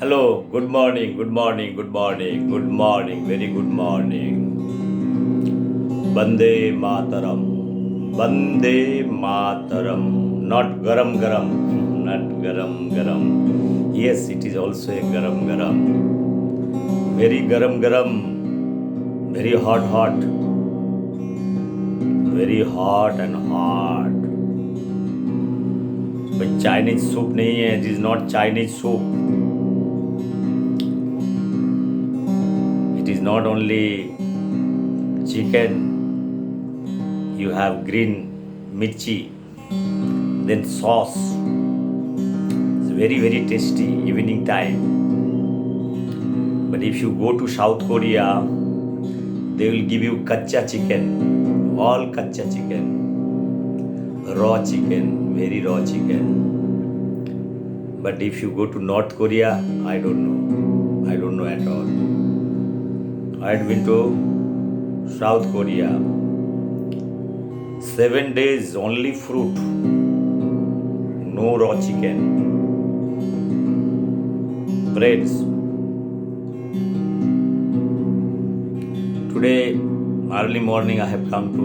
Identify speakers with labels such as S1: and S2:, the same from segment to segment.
S1: Hello, good morning, good morning, good morning, good morning, very good morning. Bande Mataram, Bande Mataram, not garam garam, not garam garam. Yes, it is also a garam garam. Very garam garam, very hot hot, very hot and hot. But Chinese soup nahi hai, it is not Chinese soup. It is not only chicken, you have green mirchi, then sauce. It's very very tasty evening time. But if you go to South Korea, they will give you kacha chicken, all kacha chicken, raw chicken, very raw chicken. But if you go to North Korea, I don't know at all. I had been to South Korea. 7 days only fruit, no raw chicken. Friends, today early morning I have come to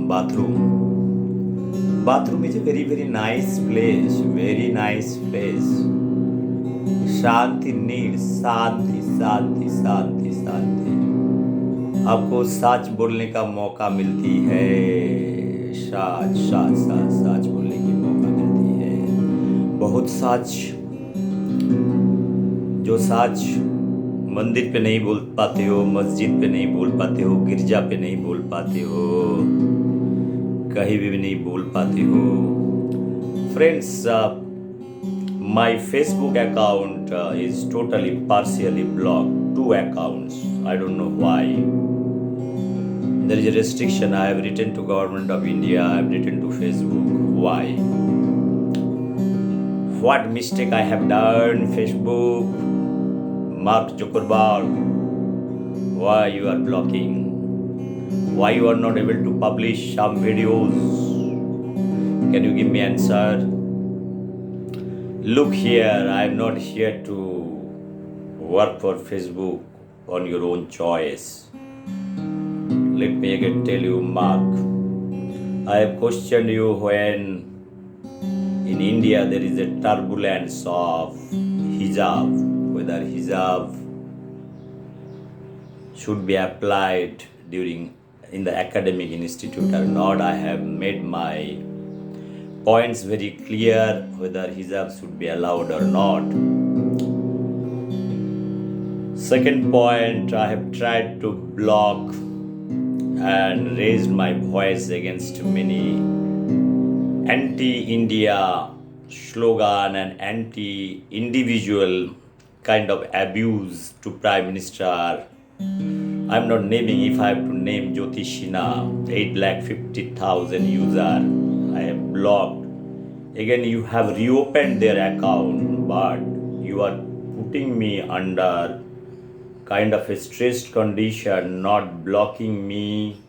S1: bathroom. Bathroom is a very very nice place, very nice place. Shanti need, शांति शांति शांति शांति. आपको सच बोलने का मौका मिलती है, सच सच सच सच बोलने की मौका मिलती है. बहुत सच, जो सच मंदिर पे नहीं बोल पाते हो, मस्जिद पे नहीं बोल पाते हो, गिरजा पे नहीं बोल पाते हो, कहीं भी नहीं बोल पाते हो. Friends, my Facebook account is totally partially blocked. 2 accounts. I don't know why. There is a restriction. I have written to Government of India. I have written to Facebook. Why? What mistake I have done? Facebook, Mark Zuckerberg. Why you are blocking? Why you are not able to publish some videos? Can you give me answer? Look here, I am not here to work for Facebook on your own choice. Let me again tell you, Mark, I have questioned you when in India there is a turbulence of hijab, whether hijab should be applied in the academic institute or not. I have made my points very clear whether hijab should be allowed or not. Second point, I have tried to block and raised my voice against many anti-India slogan and anti-individual kind of abuse to Prime Minister. I'm not naming. If I have to name Jyotishina, 850,000 user, I have blocked. Again, you have reopened their account, but you are putting me under kind of a stressed condition, not blocking me,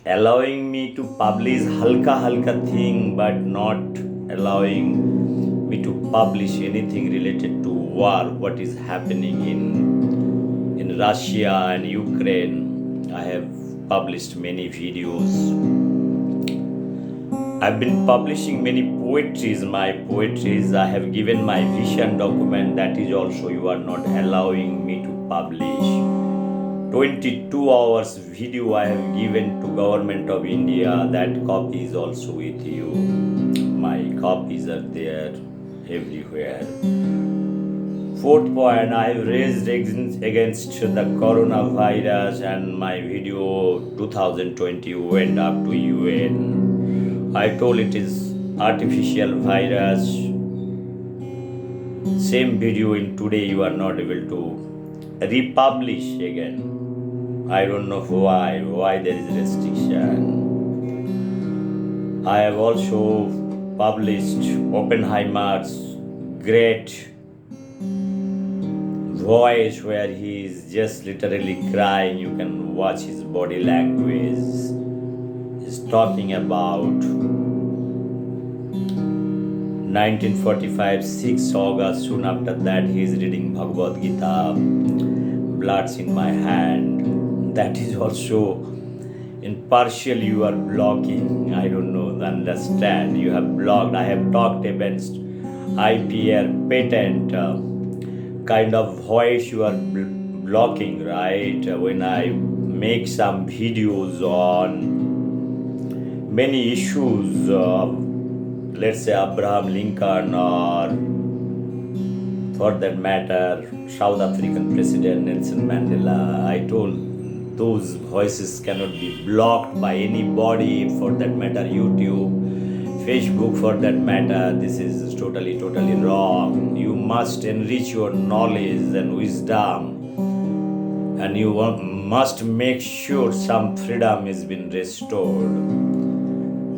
S1: allowing me to publish halka thing, but not allowing me to publish anything related to war, what is happening in Russia and Ukraine. I have published many videos. I've been publishing many poetries, my poetries. I have given my vision document, that is also you are not allowing me to publish. 22 hours video I have given to Government of India, that copy is also with you. My copies are there everywhere. Fourth point, I have raised against the coronavirus and my video 2020 went up to UN. I told it is artificial virus. Same video in today you are not able to republish again. I don't know why there is restriction. I have also published Oppenheimer's great voice where he is just literally crying. You can watch his body language. Is talking about 1945, 6 August, soon after that he is reading Bhagavad Gita, bloods in my hand. That is also in partial you are blocking. I don't know, understand. You have blocked. I have talked against IPR patent kind of voice you are blocking, right? When I make some videos on many issues, let's say Abraham Lincoln, or for that matter, South African President Nelson Mandela, I told those voices cannot be blocked by anybody, for that matter, YouTube, Facebook, for that matter. This is totally wrong. You must enrich your knowledge and wisdom, and you must make sure some freedom has been restored.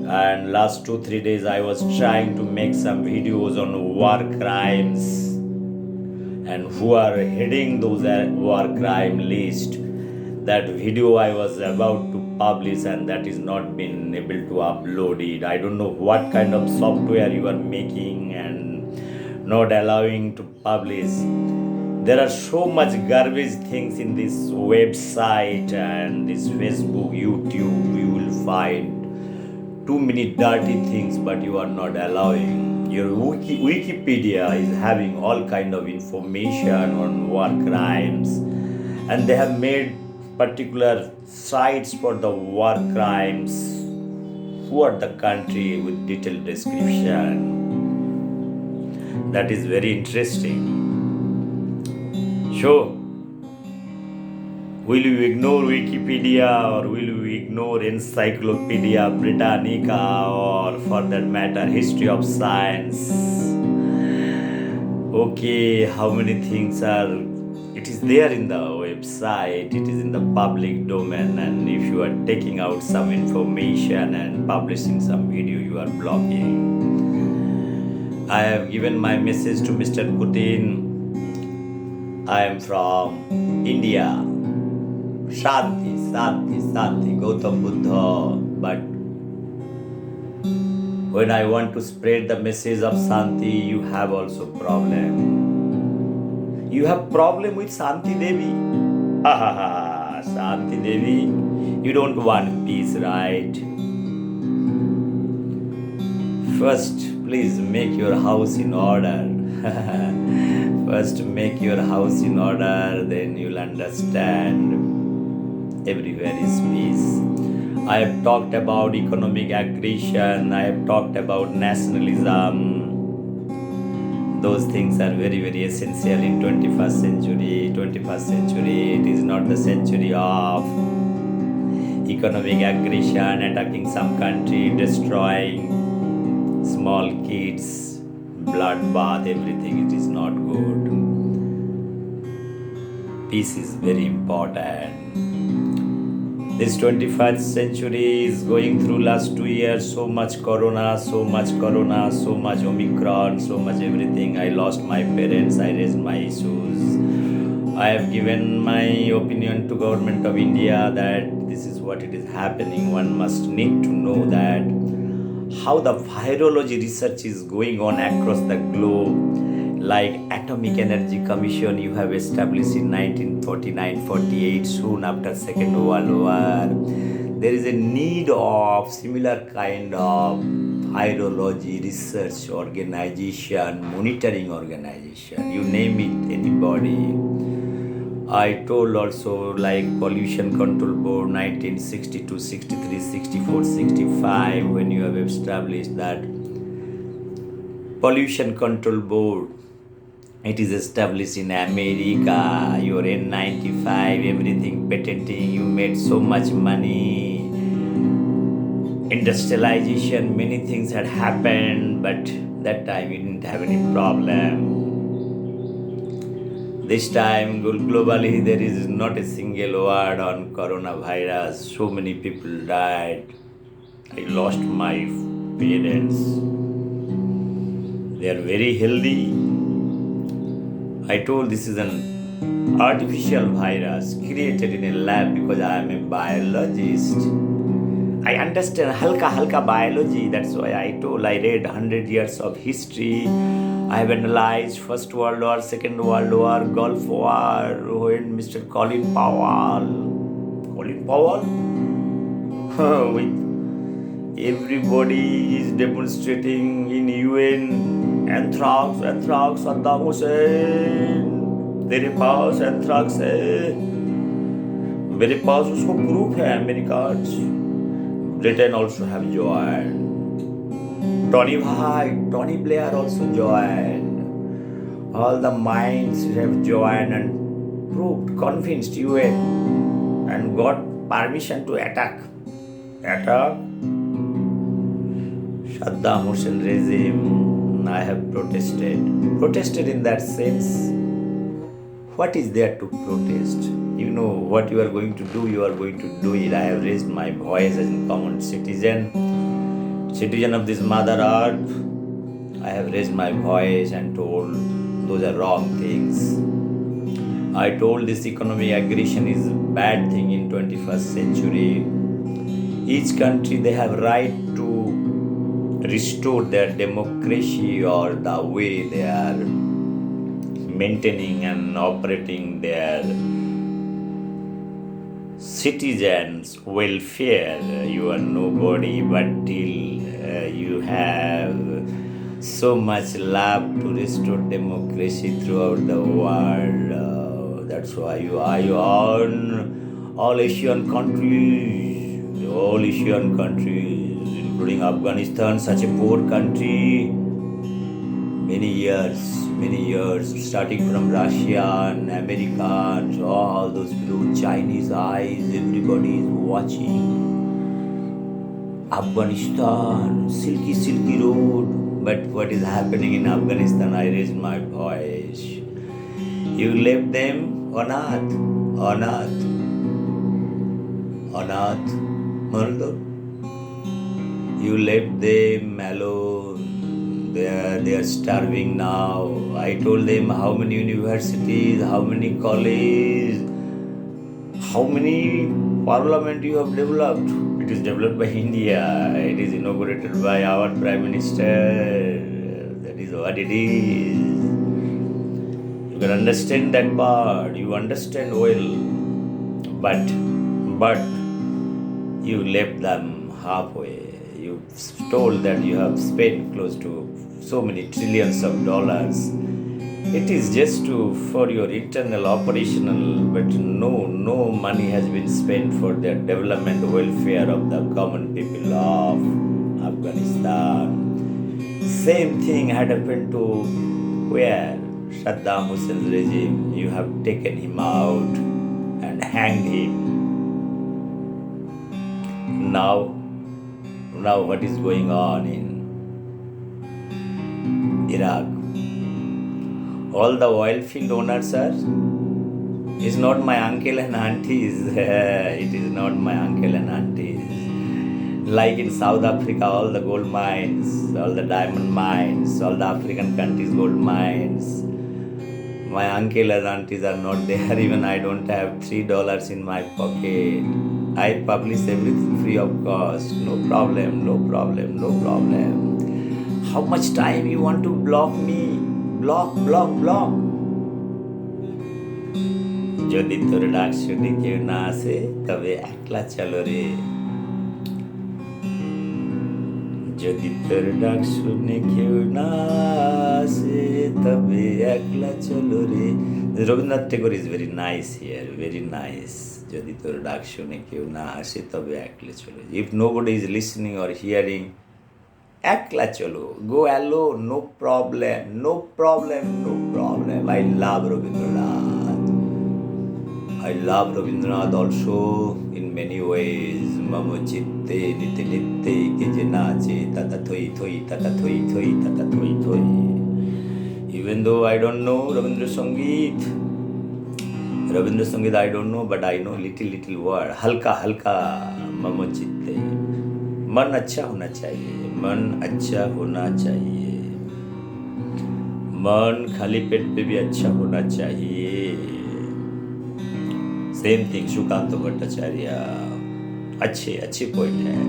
S1: And last 2-3 days I was trying to make some videos on war crimes and who are heading those war crime list. That video I was about to publish, and that is not been able to upload it. I don't know what kind of software you are making and not allowing to publish. There are so much garbage things in this website and this Facebook, YouTube. You will find too many dirty things, but you are not allowing. Your Wikipedia is having all kind of information on war crimes, and they have made particular sites for the war crimes, who are the country, with detailed description. That is very interesting. So, will you ignore Wikipedia, or will you ignore Encyclopedia Britannica, or for that matter, History of Science? Okay, how many things are, it is there in the website, it is in the public domain, and if you are taking out some information and publishing some video, you are blocking. I have given my message to Mr. Putin. I am from India. Shanti, Gautam Buddha. But when I want to spread the message of Shanti, you have also problem. You have problem with Shanti Devi? Shanti Devi, you don't want peace, right? First, please make your house in order. First, make your house in order, then you'll understand. Everywhere is peace. I have talked about economic aggression. I have talked about nationalism. Those things are very essential in 21st century. 21st century, it is not the century of economic aggression, attacking some country, destroying small kids, bloodbath, everything. It is not good. Peace is very important. This 21st century is going through last 2 years, so much corona, so much Omicron, so much everything. I lost my parents, I raised my issues. I have given my opinion to government of India that this is what it is happening. One must need to know that how the virology research is going on across the globe. Like Atomic Energy Commission you have established in 1949-48, soon after Second World War. There is a need of similar kind of virology research organization, monitoring organization, you name it, anybody. I told also like Pollution Control Board 1962, 63, 64, 65, when you have established that Pollution Control Board, it is established in America, your N95, everything patenting, you made so much money, industrialization, many things had happened, but that time you didn't have any problem. This time globally there is not a single word on coronavirus, so many people died. I lost my parents. They are very healthy. I told this is an artificial virus created in a lab because I am a biologist. I understand halka biology. That's why I told I read 100 years of history. I have analyzed First World War, Second World War, Gulf War, when Mr. Colin Powell, with everybody is demonstrating in UN, anthrax, Saddam Hussein, तेरे पास anthrax है, मेरे पास उसको proof है, America. Britain also have joined. Tony Blair also joined. All the minds have joined and proved, convinced UN and got permission to attack Saddam Hussein regime. I have protested in that sense. What is there to protest? You know what you are going to do, you are going to do it. I have raised my voice as a common citizen of this mother earth. I have raised my voice and told those are wrong things. I told this economic aggression is a bad thing in 21st century. Each country, they have right to restore their democracy or the way they are maintaining and operating their citizens' welfare. You are nobody, but till you have so much love to restore democracy throughout the world. That's why you earn all Asian countries, including Afghanistan, such a poor country. Many years, starting from Russia and Americans, all those blue Chinese eyes, everybody is watching. Afghanistan, silky road. But what is happening in Afghanistan? I raised my voice. You left them Anath, Murdo. You left them alone. They are starving now. I told them how many universities, how many colleges, how many parliament you have developed. It is developed by India. It is inaugurated by our Prime Minister. That is what it is. You can understand that part. You understand well. But you left them halfway. You told that you have spent close to so many trillions of dollars. It is just for your internal operational, but no money has been spent for the development welfare of the common people of Afghanistan. Same thing had happened to where Saddam Hussein's regime. You have taken him out and hanged him. Now what is going on in Iraq? All the oil field owners is not my uncle and aunties. It is not my uncle and aunties. Like in South Africa, all the gold mines, all the diamond mines, all the African countries' gold mines. My uncle and aunties are not there. Even I don't have $3 in my pocket. I publish everything free of cost. No problem. How much time you want to block me? Block. যদি তোর ডাক শুনে কেউ না আসে তবে একলা চলো রে। যদি তোর ডাক শুনে কেউ না আসে তবে একলা চলো রে। Rabindranath Tagore is very nice here, very nice. যদি তোর ডাক শুনে কেউ না আসে তবে একলা চলো। If nobody is listening or hearing, একলা চলো, go alone, no problem. I love Rabindranath also in many ways. Mamo chitte nitte ke je nache tata thoi tata thoi. Even though I don't know Rabindranath Sangeet I don't know, but I know little word. हल्का ममो चित्ते. मन अच्छा होना चाहिए. मन खाली पेट पे भी अच्छा होना चाहिए. Same thing, Shukanto Bhattacharya. अच्छे अच्छे पॉइंट है।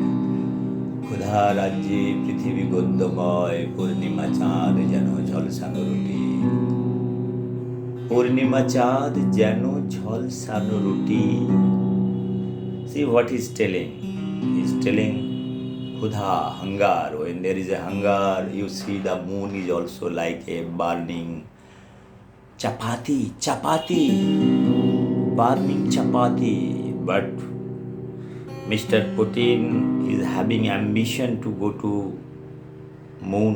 S1: ক্ষুধা রাজ্যে পৃথিবী গদ্যময়, পূর্ণিমা চাঁদ যেন ঝলসানো রুটি। পূর্ণিমা চাঁদ যেন ঝলসানো রুটি। See what he's telling. He's telling Khuda, hunger. When there is a hunger, you see the moon is also like a burning chapati, burning chapati. But Mr. Putin is having ambition to go to moon,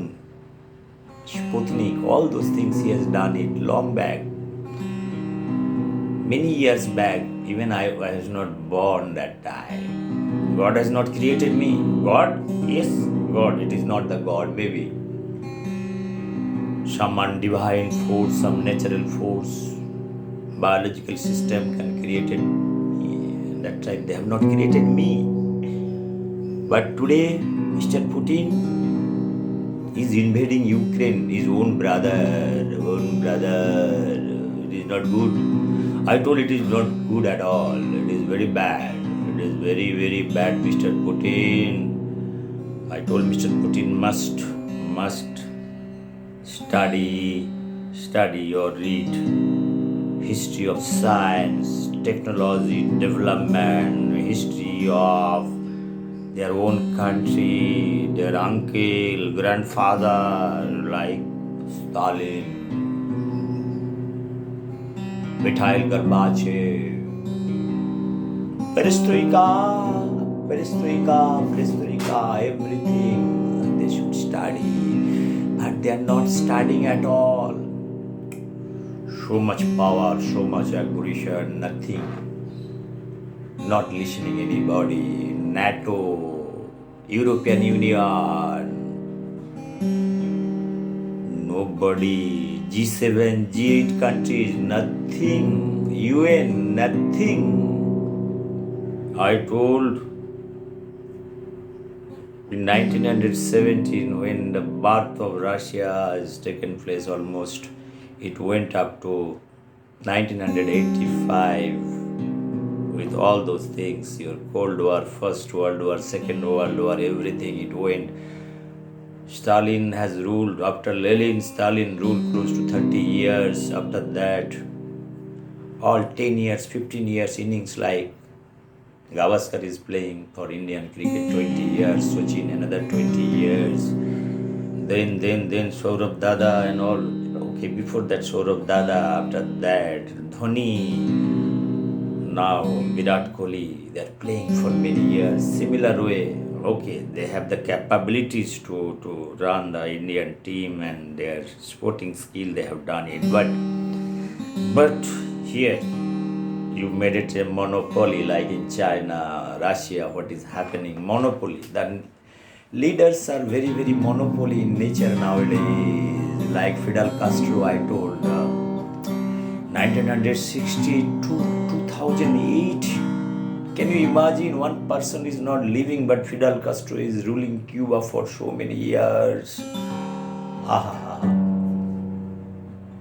S1: Sputnik, all those things he has done it long back. Many years back, even I was not born that time. God has not created me. God? Yes, God. It is not the God, maybe. Some undivine force, some natural force, biological system can create it. That time they have not created me. But today, Mr. Putin is invading Ukraine, his own brother. It is not good. I told it is not good at all. It is very bad. It is very, very bad, Mr. Putin. I told Mr. Putin must study or read history of science, technology, development, history of their own country, their uncle, grandfather, like Stalin, Mikhail Gorbachev, perestroika, everything they should study, but they are not studying at all. So much power, so much aggression, nothing. Not listening anybody. NATO, European Union, nobody. G7, G8 countries, nothing. UN, nothing. I told in 1917, when the birth of Russia has taken place almost, it went up to 1985 with all those things, your Cold War, First World War, Second World War, everything, it went. Stalin has ruled, after Lenin, Stalin ruled close to 30 years. After that, all 10 years, 15 years innings like Gavaskar is playing for Indian cricket 20 years, Sachin another 20 years. Then Saurabh Dada and all. Okay, before that Saurabh Dada, after that Dhoni, now Virat Kohli, they are playing for many years. Similar way, okay, they have the capabilities to run the Indian team and their sporting skill, they have done it. But here, you made it a monopoly like in China, Russia, what is happening, monopoly. The leaders are very, very monopoly in nature nowadays. Like Fidel Castro, I told, 1960 to 2008. Can you imagine, one person is not living, but Fidel Castro is ruling Cuba for so many years.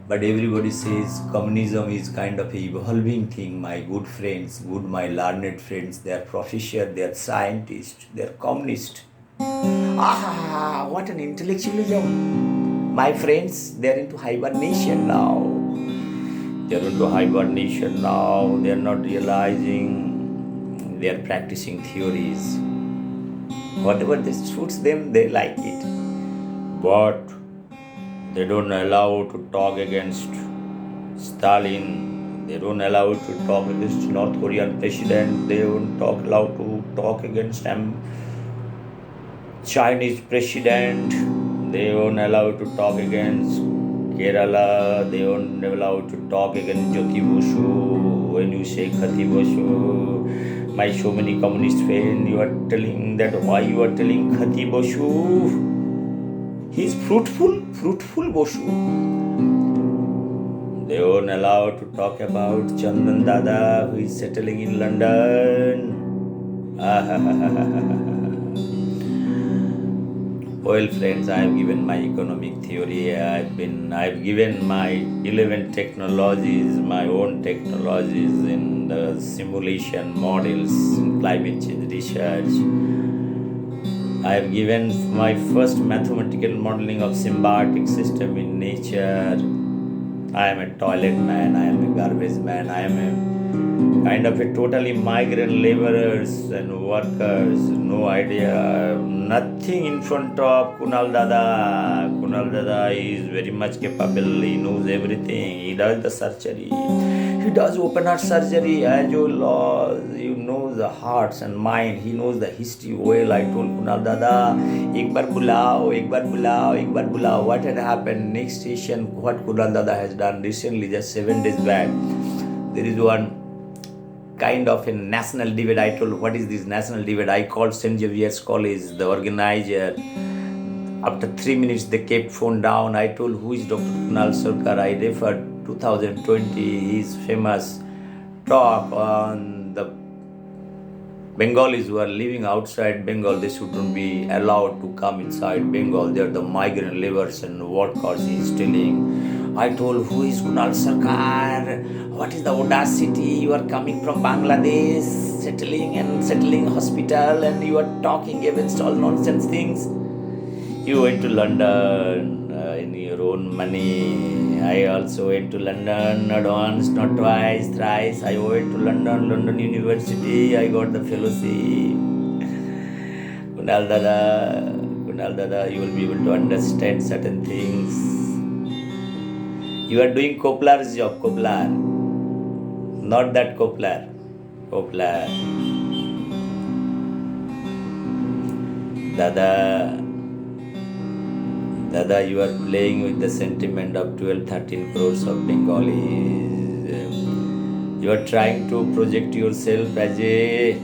S1: But everybody says communism is kind of an evolving thing. My good friends, my learned friends, they are professors, they are scientists, they are communists. What an intellectualism. My friends, they are into hibernation now. They are into hibernation now. They are not realizing. They are practicing theories. Whatever this suits them, they like it. But they don't allow to talk against Stalin. They don't allow to talk against North Korean president. They don't allow to talk against Chinese president. They don't allow to talk against Kerala. They don't allow to talk against Jyoti Basu. When you say Khati Basu, my so many communist friends, you are telling that why you are telling Khati Basu? He is fruitful Basu. They won't allow to talk about Chandan Dada, who is settling in London. Well, friends, I have given my economic theory. I've given my 11 technologies, my own technologies in the simulation models in climate change research. I have given my first mathematical modeling of symbiotic system in nature. I am a toilet man, I am a garbage man, I am a kind of a totally migrant laborers and workers, no idea, nothing in front of Kunal Dada. Kunal Dada is very much capable, he knows everything, he does the surgery, he does open heart surgery, as you laws, you know the hearts and mind, he knows the history well. I told Kunal Dada, ek bar bulao, ek bar bulao, ek bar bulao. What had happened next station, what Kunal Dada has done recently, just 7 days back, there is one kind of a national debate. I told, what is this national debate? I called St. Xavier's College, the organizer. After 3 minutes, they kept phone down. I told, who is Dr. Kunal Sarkar? I referred 2020, his famous talk on the Bengalis who are living outside Bengal. They shouldn't be allowed to come inside Bengal. They are the migrant laborers and workers, he is telling. I told, who is Kunal Sarkar? What is the audacity? You are coming from Bangladesh, settling hospital, and you are talking against all nonsense things. You went to London in your own money. I also went to London, not once, not twice, thrice. I went to London University. I got the fellowship. Kunal Dada, you will be able to understand certain things. You are doing Koplar's job, Koplar. Not that Koplar. Dada, you are playing with the sentiment of 12-13 crores of Bengalis. You are trying to project yourself as a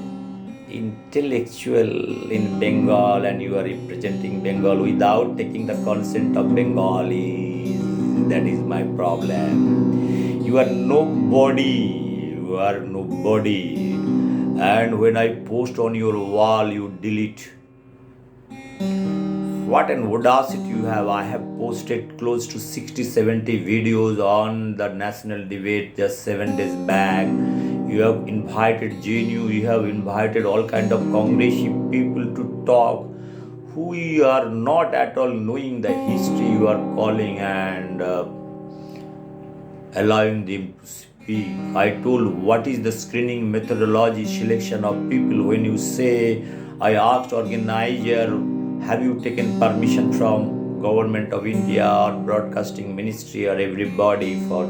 S1: intellectual in Bengal, and you are representing Bengal without taking the consent of Bengalis. That is my problem. You are nobody. And when I post on your wall, you delete. What an audacity you have. I have posted close to 60-70 videos on the national debate just 7 days back. You have invited JNU, you have invited all kind of Congressive people to talk, who you are not at all knowing the history. You are calling and allowing them to speak. I told, what is the screening methodology, selection of people? When you say, I asked organizer, have you taken permission from government of India or broadcasting ministry or everybody for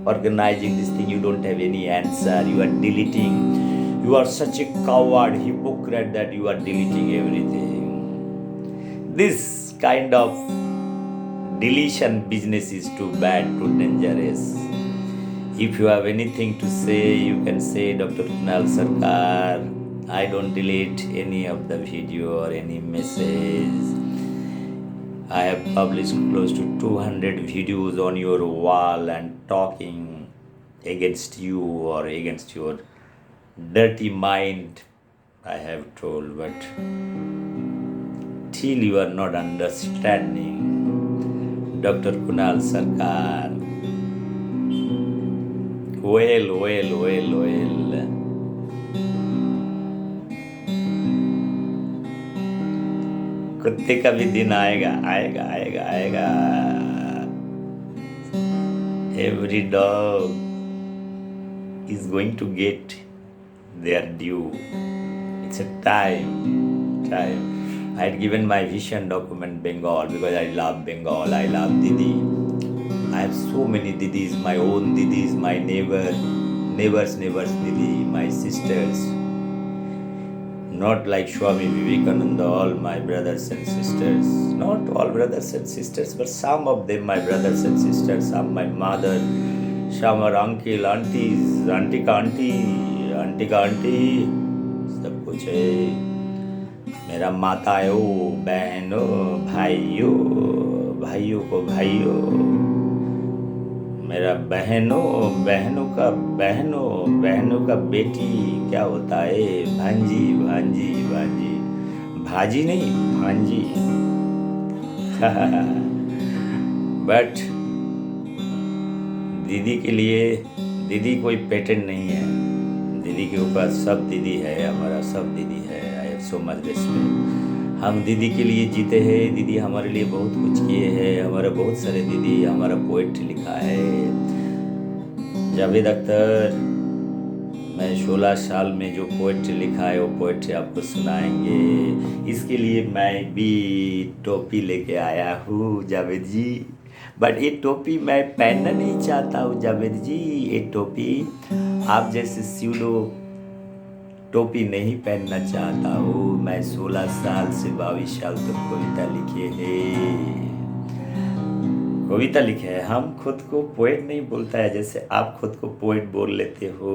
S1: organizing this thing? You don't have any answer. You are deleting. You are such a coward, hypocrite, that you are deleting everything. This kind of deletion business is too bad, too dangerous. If you have anything to say, you can say, Dr. Kunal Sarkar, I don't delete any of the video or any message. I have published close to 200 videos on your wall and talking against you or against your dirty mind, I have told, but till you are not understanding, Dr. Kunal Sarkar. Well. कुत्ते का भी दिन आएगा. Every dog is going to get their due. It's a time. I had given my vision document Bengal because I love Bengal. I love Didi. I have so many Didis, my own Didis, my neighbors Didi, my sisters. Not like Swami Vivekananda, all my brothers and sisters. Not all brothers and sisters, but some of them my brothers and sisters. Some my mother, some are uncle, aunties, auntie ka auntie. सब कुछ है. मेरा माताओं, बहनों, भाइयों को भाइयों. मेरा बहनों का बेटी क्या होता है, भांजी. भाजी नहीं, भांजी। बट दीदी के लिए, दीदी कोई पेटेंट नहीं है, दीदी के ऊपर सब दीदी है, हमारा सब दीदी है। आई हैव सो मच रिस्पेक्ट। हम दीदी के लिए जीते हैं, दीदी हमारे लिए बहुत कुछ किए हैं, हमारा बहुत सारे दीदी, हमारा पोएट्री लिखा है। जावेद अख्तर, मैं 16 साल में जो पोएट्री लिखा है वो पोएट्री आपको सुनाएंगे। इसके लिए मैं भी टोपी लेके आया हूँ जावेद जी। बट ये टोपी मैं पहनना नहीं चाहता हूँ जावेद जी। ये टोपी आप जैसे स्यूडो टोपी नहीं पहनना चाहता हूँ। मैं 16 साल से 22 साल तक कविता लिखे हैं, कविता लिखे है। हम खुद को पोएट नहीं बोलता है, जैसे आप खुद को पोएट बोल लेते हो।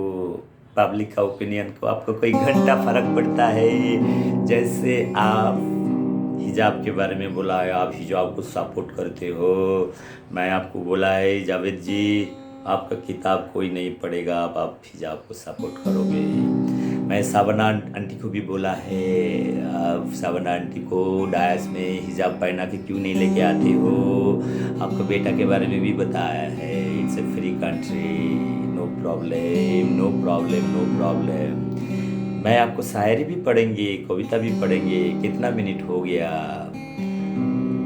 S1: पब्लिक का ओपिनियन को आपको कोई घंटा फर्क पड़ता है। जैसे आप हिजाब के बारे में बोला है, आप हिजाब को सपोर्ट करते हो। मैं आपको बोला है जावेद जी, आपका किताब कोई नहीं पढ़ेगा, आप हिजाब को सपोर्ट करोगे। मैं साबना आंटी को भी बोला है, आप साबना आंटी को डायस में हिजाब पहना के क्यों नहीं लेके आते हो। आपको बेटा के बारे में भी बताया है, it's a free country, no problem, no problem, no problem. मैं आपको शायरी भी पढ़ेंगे, कविता भी पढ़ेंगे। कितना मिनट हो गया?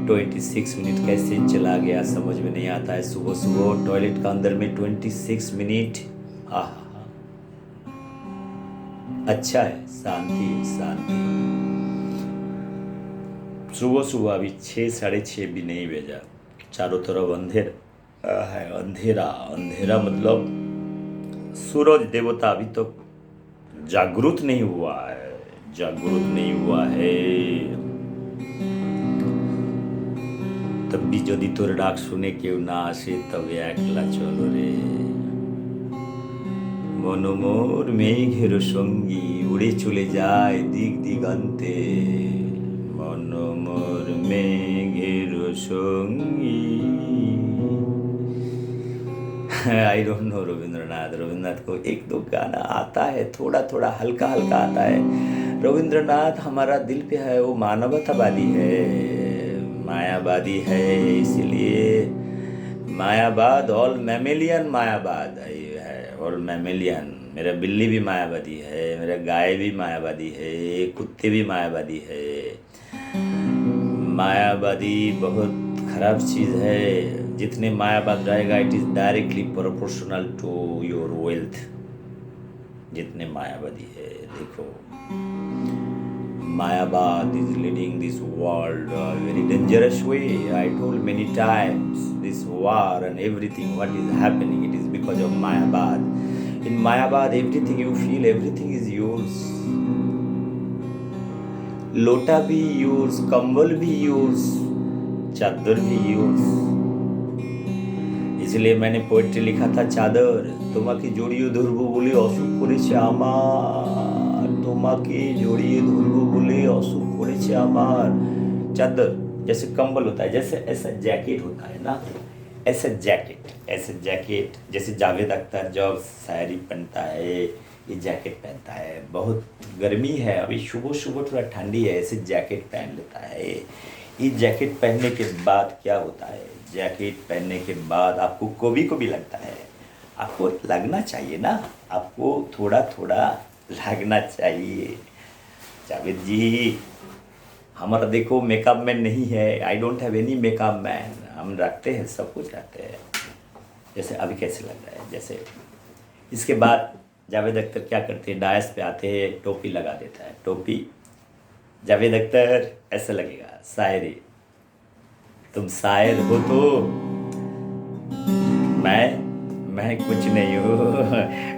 S1: 26 मिनट कैसे चला गया समझ में नहीं आता है। सुबह सुबह टॉयलेट का अंदर में 26 मिनट। आहा, अच्छा है, शांति शांति। सुबह सुबह अभी 6, 6:30 भी नहीं भेजा, चारों तरफ अंधेरा है। अंधेरा अंधेरा मतलब सूरज देवता अभी तक जागृत नहीं हुआ है, जागृत नहीं हुआ है। तब भी यदि तोर डाक শুনে কেউ না আসে তবে একলা চলো রে। মনোমোর মেঘের সঙ্গী উড়ে চলে যায় দিক দিগন্তে। মনোমোর মেঘের সঙ্গী। आई डोंट नो रविंद्रनाथ को एक दो गाना आता है, थोड़ा थोड़ा हल्का हल्का आता है। रविंद्रनाथ हमारा दिल पे है, वो मानवतावादी है, मायावादी है। इसलिए मायावाद, ऑल मैमेलियन मायावाद है, ऑल मैमेलियन। मेरा बिल्ली भी मायावादी है, मेरा गाय भी मायावादी है, कुत्ते भी मायावादी है। मायावादी बहुत खराब चीज़ है। जितने मायावाद रहेगा it is directly proportional to your wealth. जितने मायावादी है, देखो मायावाद is leading this world a very dangerous way. I told many times this war and everything what is happening, it is because of मायावाद. In मायावाद everything you feel, everything is yours. लोटा भी yours, कंबल भी yours, चादर भी yours. इसलिए मैंने poetry लिखा था चादर। তোমাকে জড়িয়ে ধরবো বলে অসুখ করেছে আমার, তোমাকে জড়িয়ে धरबो बोले অসুখ করেছে আমার। चादर जैसे कंबल होता है, जैसे ऐसा जैकेट होता है ना, ऐसा जैकेट जैसे जावेद अख्तर जब शायरी पहनता है, ये जैकेट पहनता है। बहुत गर्मी है अभी, सुबह सुबह थोड़ा ठंडी है, ऐसे जैकेट पहन लेता है। ये जैकेट पहनने के बाद क्या होता है, जैकेट पहनने के बाद आपको को भी लगता है। आपको लगना चाहिए ना, आपको थोड़ा थोड़ा लगना चाहिए। जावेद जी हमारा देखो मेकअप मैन नहीं है, I don't have any makeup man. हम रखते हैं, सब कुछ रखते हैं। जैसे अभी कैसे लग रहा है, जैसे इसके बाद जावेद अख्तर क्या करते हैं, डायस पे आते हैं, टोपी लगा देता है। टोपी जावेद अख्तर ऐसा लगेगा, शायरी। तुम शायर हो तो मैं कुछ नहीं हूँ।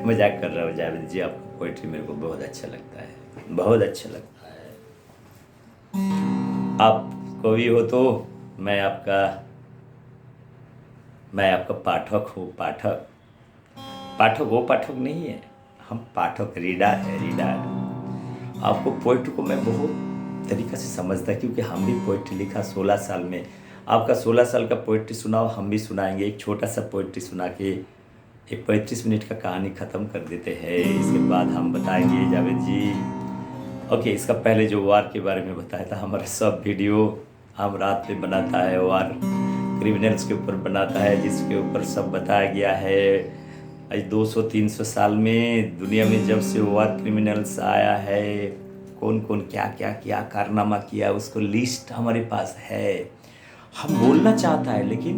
S1: मजाक कर रहा हूँ जावेद जी, आपका पोइट्री मेरे को बहुत अच्छा लगता है, बहुत अच्छा लगता है। आप कवि हो तो मैं आपका पाठक हूँ। पाठक वो पाठक नहीं है, हम पाठक, रीडर है, रीडर। आपको पोइट्री को मैं बहुत तरीक़ा से समझता, क्योंकि हम भी पोइट्री लिखा 16 साल में। आपका 16 साल का पोइट्री सुनाओ, हम भी सुनाएंगे। एक छोटा सा पोइट्री सुना के एक 35 मिनट का कहानी ख़त्म कर देते हैं। इसके बाद हम बताएंगे जावेद जी ओके, इसका पहले जो वार के बारे में बताया था, हमारा सब वीडियो हम रात में बनाता है, वार क्रिमिनल्स के ऊपर बनाता है, जिसके ऊपर सब बताया गया है। आज 200-300 साल में दुनिया में जब से वार क्रिमिनल्स आया है, कौन कौन क्या क्या किया, कारनामा किया, उसको लिस्ट हमारे पास है। हम बोलना चाहता है, लेकिन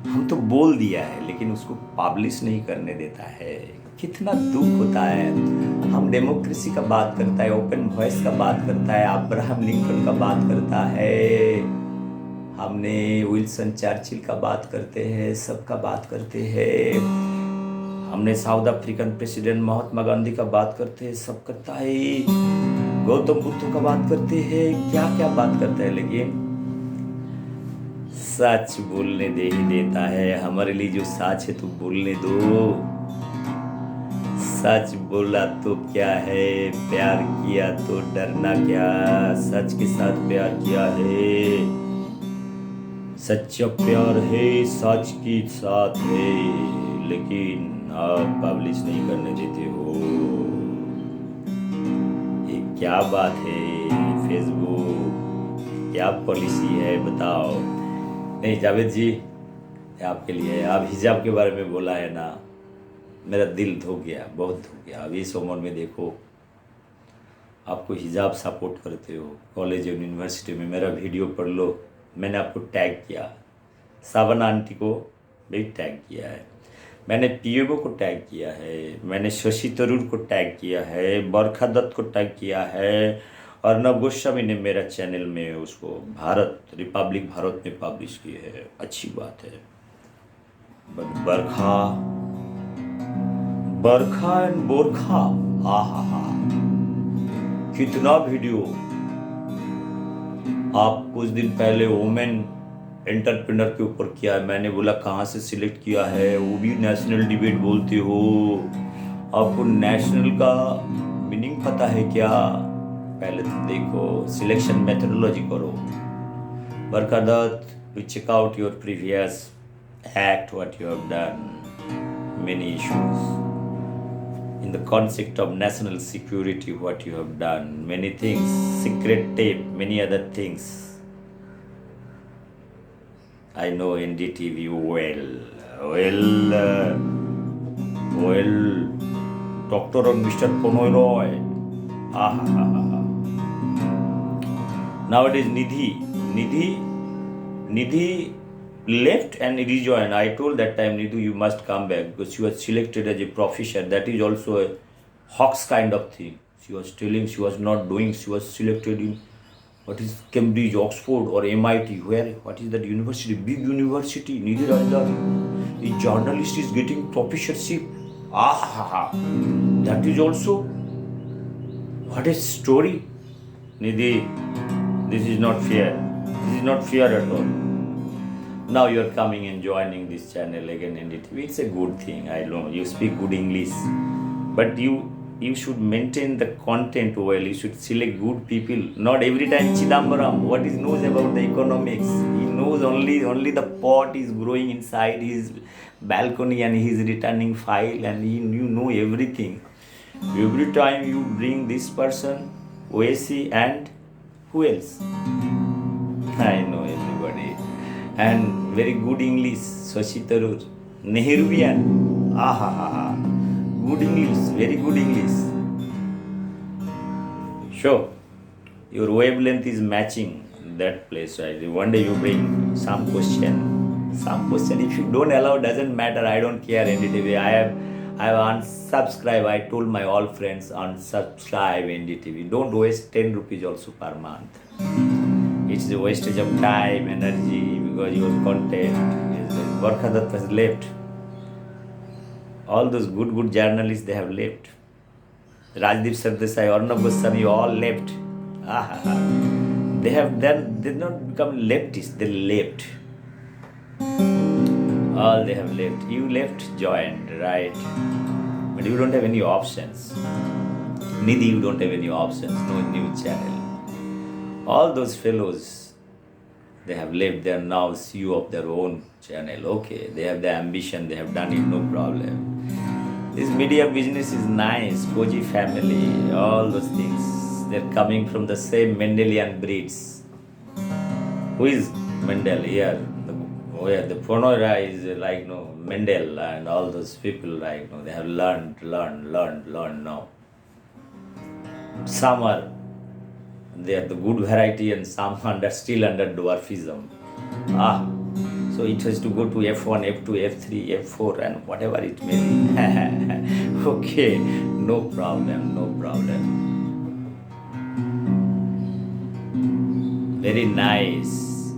S1: हम तो बोल दिया है, लेकिन उसको पब्लिश नहीं करने देता है। कितना दुख होता है। हम डेमोक्रेसी का बात करता है, ओपन वॉइस का बात करता है, अब्राहम लिंकन का बात करता है, हमने विल्सन चर्चिल का बात करते हैं, सबका बात करते हैं, हमने south African president Mahatma Gandhi का बात करते हैं, सब करता है, गौतम बुद्ध का बात करते हैं, क्या क्या बात करता है, लेकिन सच बोलने दे ही देता है। हमारे लिए जो सच है तो बोलने दो। सच बोला तो क्या है, प्यार किया तो डरना क्या, सच के साथ प्यार किया है, सच्चा प्यार है, सच के साथ है, लेकिन आप पब्लिश नहीं करने देते हो। ये क्या बात है फेसबुक, क्या पॉलिसी है बताओ। नहीं जावेद जी, आपके लिए, आप हिजाब के बारे में बोला है ना, मेरा दिल धो गया, बहुत धो गया। अब इस उम्र में देखो, आपको हिजाब सपोर्ट करते हो, कॉलेज और यूनिवर्सिटी में मेरा वीडियो पढ़ लो, मैंने आपको टैग किया, सावन आंटी को भी टैग किया है, मैंने पीएमओ को टैग किया है, मैंने शशि तरूर को टैग किया है, बरखा दत्त को टैग किया है, अर्नब गोस्वामी ने मेरा चैनल में उसको भारत रिपब्लिक भारत में पब्लिश किए है, अच्छी बात है। बट बरखा एंड बोरखा, आहा, कितना वीडियो। आप कुछ दिन पहले वुमेन एंटरप्रेन्योर के ऊपर किया है, मैंने बोला कहाँ से सिलेक्ट किया है, वो भी नेशनल डिबेट बोलते हो। आपको नेशनल का मीनिंग पता है क्या? पहले तो देखो, सिलेक्शन मेथोडोलॉजी करो। बरखा Dutt, we check out your previous act, what you have done, many issues. In the concept of national security, what you have done, many things, secret tape, many other things. I know NDTV well, Dr. and Mr. Ponoy Roy. Nowadays, Nidhi left and rejoined. I told that time, Nidhu, you must come back because she was selected as a professor. That is also a Hawks kind of thing. She was telling she was not doing. She was selected in what is Cambridge, Oxford, or MIT. Where? What is that university? Big university. Nidhi Ranjan, a journalist is getting professorship. That is also what a story. Nidhi, this is not fair. This is not fair at all. Now you are coming and joining this channel again, NDTV. It's a good thing. I know you speak good English, but you should maintain the content well. You should select good people. Not every time Chidambaram, what he knows about the economics. He knows only the pot is growing inside his balcony and he is returning file and you know everything. Every time you bring this person, OSC and who else? I know everybody. And very good English, Shashi Tharoor, Nehruvian, good English, very good English. Sure, your wavelength is matching that place, right? One day you bring some question. If you don't allow, doesn't matter. I don't care. NDTV. I have unsubscribed. I told my all friends unsubscribe NDTV. Don't waste 10 rupees also per month. It's a wastage of time, energy, because your content is Bharkha Dutt has left. All those good journalists, they have left. Rajdeep Sardesai, Arnab Goswami, all left. They have then did not become leftists, they left. All they have left. You left, joined, right? But you don't have any options. Nidhi, you don't have any options, no new channel. All those fellows, they have left, they are now CEO of their own channel. Okay, they have the ambition, they have done it, no problem. This media business is nice, Koji family, all those things. They're coming from the same Mendelian breeds. Who is Mendel here? The Pronora is like Mendel and all those people like they have learned now. Some are they are the good variety and some are still under dwarfism. So it has to go to F1, F2, F3, F4 and whatever it may be. Okay, no problem. Very nice.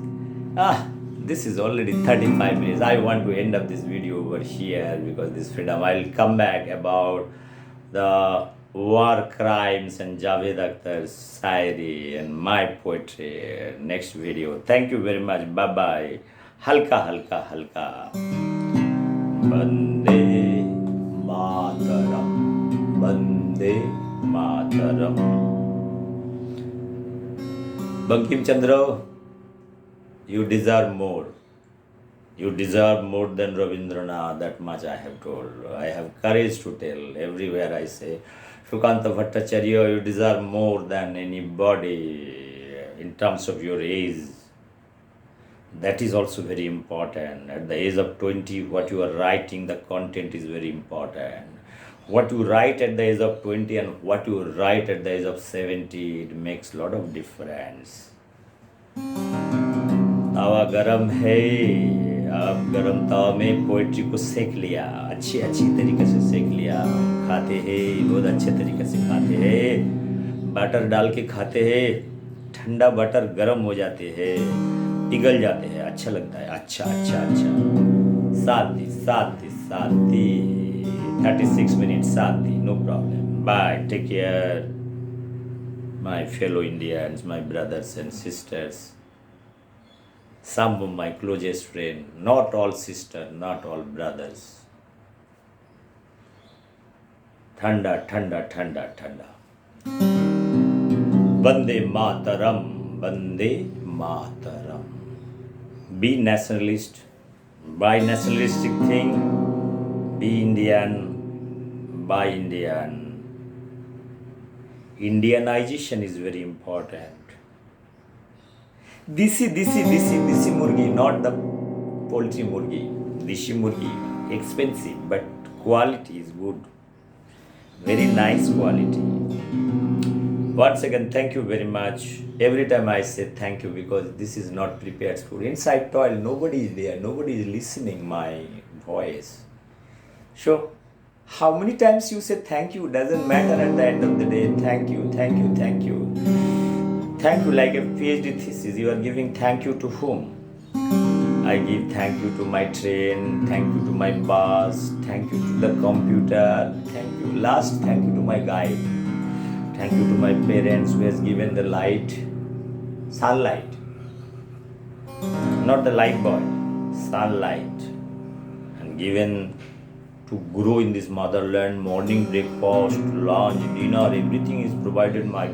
S1: This is already 35 minutes. I want to end up this video over here because this freedom. I'll come back about the war crimes and Javed Akhtar's Shairi and my poetry next video. Thank you very much. Bye bye. Halka. Bande Mataram. Bankim Chandra, you deserve more. You deserve more than Rabindranath, that much I have told. I have courage to tell. Everywhere I say, Shukanta Bhattacharya, you deserve more than anybody in terms of your age. That is also very important. At the age of 20, what you are writing, the content is very important. What you write at the age of 20 and what you write at the age of 70, it makes a lot of difference. तावा गरम है, अब गरम तावा में poetry को सेक लिया, अच्छी तरीके से सेक लिया, खाते हैं, बहुत अच्छे तरीके से खाते हैं, बटर डाल के खाते हैं, ठंडा बटर गरम हो जाते हैं, पिघल जाते हैं, अच्छा लगता है, अच्छा। साथी 36 minutes साथी, no problem. Bye, take care, my fellow Indians, my brothers and sisters. Some of my closest friends, not all sisters, not all brothers. Thanda. Bande Mataram. Be nationalist, buy nationalistic thing, be Indian, buy Indian. Indianization is very important. Disi murgi, not the poultry murgi. Dishi murgi, expensive, but quality is good. Very nice quality. Once again, thank you very much. Every time I say thank you because this is not prepared food. Inside toilet, nobody is there. Nobody is listening my voice. So, how many times you say thank you doesn't matter at the end of the day. Thank you. Thank you like a PhD thesis. You are giving thank you to whom? I give thank you to my train, thank you to my boss, thank you to the computer, thank you to my guide, thank you to my parents who has given the light, sunlight, not the light boy, sunlight, and given to grow in this motherland. Morning breakfast, lunch, dinner, everything is provided my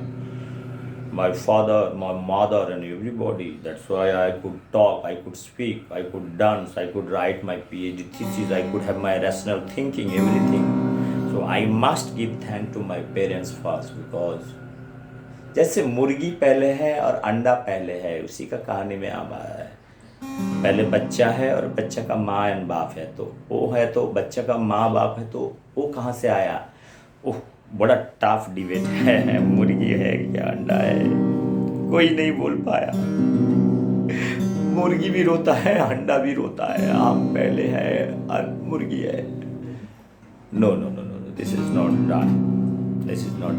S1: father, my mother and everybody. That's why I could talk, I could speak, I could dance, I could write my PhD thesis, I could have my rational thinking, everything. So I must give thanks to my parents first because जैसे मुर्गी पहले है और अंडा पहले है, उसी का कहानी में आ रहा है. पहले बच्चा है और बच्चा का माँ एंड बाप है, तो वो है तो बच्चा का माँ बाप है तो वो कहाँ से आया? ओह, बड़ा टफ डिबेट है. मुर्गी है क्या अंडा है, कोई नहीं बोल पाया. मुर्गी भी रोता है, अंडा भी रोता है. आम पहले है, मुर्गी है. No. This is not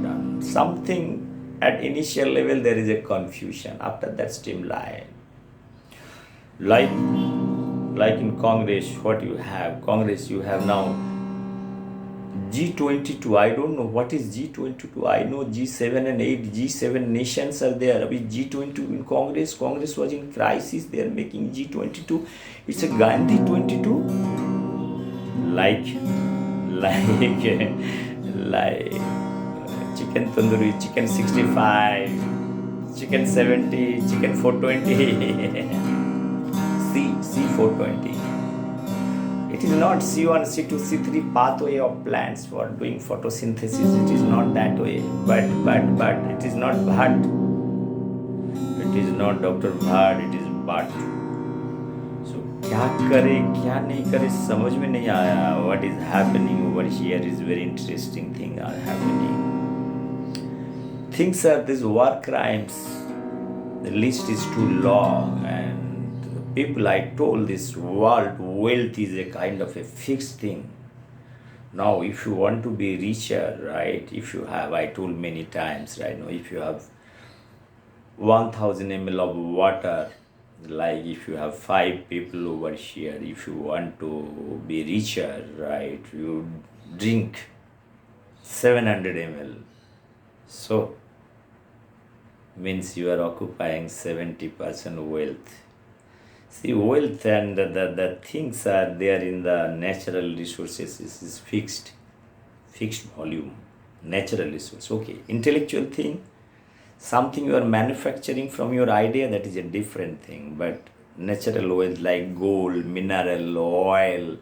S1: done. Something at initial level there is a confusion. After that streamline. Like in Congress, what you have? Congress, you have now G22. I don't know what is G22. I know G7 and 8. G7 nations are there. Abhi G22 in Congress. Congress was in crisis. They are making G22. It's a Gandhi 22. Like chicken tandoori, chicken 65, chicken 70, chicken 420. C 420. It is not C1, C2, C3 pathway of plants for doing photosynthesis. It is not that way. But it is not Bhatt. It is not Dr. Bhatt. It is Bhatt. So क्या करे क्या नहीं करे समझ में नहीं आया. What is happening over here is very interesting thing are happening. Things are these war crimes. The list is too long, and the people I told this world wealth is a kind of a fixed thing. Now, if you want to be richer, right? If you have, I told many times, right? Now, if you have 1000 ml of water, like if you have 5 people over here, if you want to be richer, right? You drink 700 ml. So means you are occupying 70% wealth. See, wealth and the things are there in the natural resources is fixed volume, natural resource. Okay, intellectual thing, something you are manufacturing from your idea, that is a different thing. But natural wealth like gold, mineral, oil,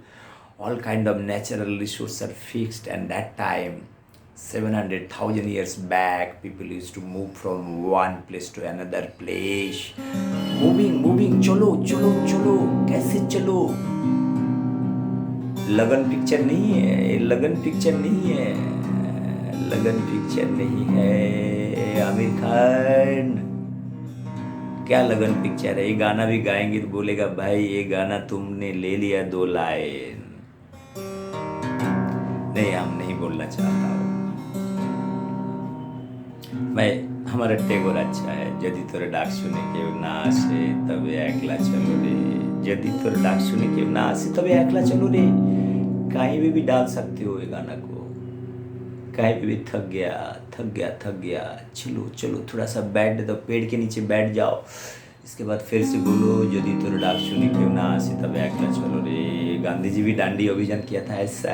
S1: all kind of natural resources are fixed, and that time 700,000 years back, people used to move from one place to another place. Moving, चलो, कैसे चलो? लगन picture नहीं है, लगन picture नहीं है, लगन पिक्चर नहीं है। आमिर खान, क्या लगन पिक्चर है? ये गाना भी गाएंगे तो बोलेगा भाई ये गाना तुमने ले लिया 2 लाइन। नहीं, हम नहीं बोलना चाहता हूँ मैं। हमारा टेगोर अच्छा है, यदि तोरे डाक सुने के ना आसे तबे एकला चलो रे, यदि तोरे डाक सुने के ना आसे तबे एकला चलो रे। कहीं भी डाल सकते हो ये गाना को, कहीं भी थक गया, चलो थोड़ा सा बैठ दो, पेड़ के नीचे बैठ जाओ, इसके बाद फिर से बोलो यदि तोरे डाक सुने के ना आसे तबे एकला चलो रे। गांधी जी भी दांडी अभियान किया था ऐसा।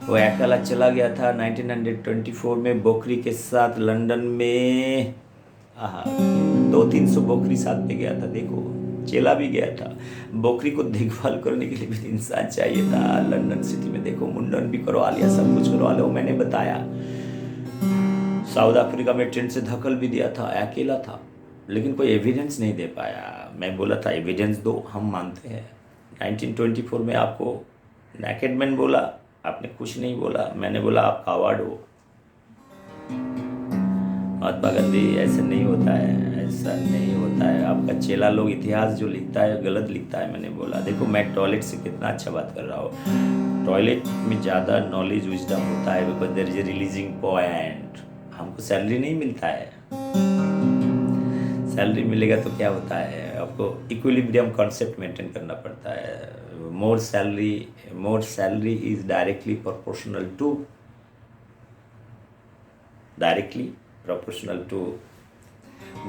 S1: वो अकेला चला गया था 1924 में बकरी के साथ लंदन में। 200-300 बकरी साथ में गया था। देखो, चेला भी गया था। बकरी को देखभाल करने के लिए भी इंसान चाहिए था। लंदन सिटी में देखो, मुंडन भी करवा लिया, सब कुछ करवा लिया। वो मैंने बताया। साउथ अफ्रीका में ट्रेन से धक्कल भी दिया था, अकेला था, लेकिन कोई एविडेंस नहीं दे पाया। मैं बोला था एविडेंस दो, हम मानते हैं। 1924 में आपको नेकेड मैन बोला, आपने कुछ नहीं बोला। मैंने बोला आपका अवार्ड हो। महात्मा गांधी, ऐसा नहीं होता है, आपका चेला लोग इतिहास जो लिखता है गलत लिखता है। मैंने बोला देखो, मैं टॉयलेट से कितना अच्छा बात कर रहा हूँ। टॉयलेट में ज़्यादा नॉलेज विजडम होता है, because there is a releasing point. हमको सैलरी नहीं मिलता है। सैलरी मिलेगा तो क्या होता है, आपको इक्विलिब्रियम कॉन्सेप्ट मेंटेन करना पड़ता है। more salary is directly proportional to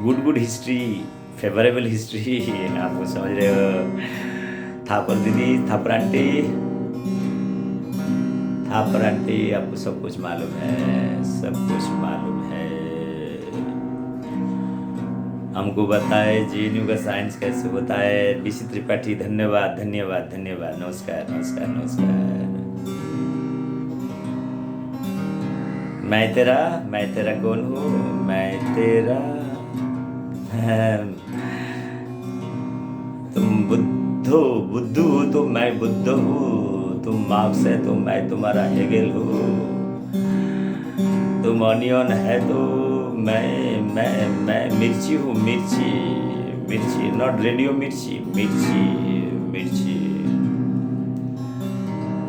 S1: good history, favorable history। आपको समझ रहे हो? थापर दीदी, थापर आंटी, आपको सब कुछ मालूम है। हमको बताए JNU का साइंस कैसे होता है। BC त्रिपाठी, धन्यवाद। नमस्कार। मैं तेरा कौन हूँ? मैं तेरा, तुम बुद्धू हो तो मैं बुद्ध हूँ। तुम मार्क्स है तो मैं तुम्हारा हेगेल हूँ। तुम ऑनियन है तो मैं मिर्ची हूँ। मिर्ची नॉट रेडियो मिर्ची।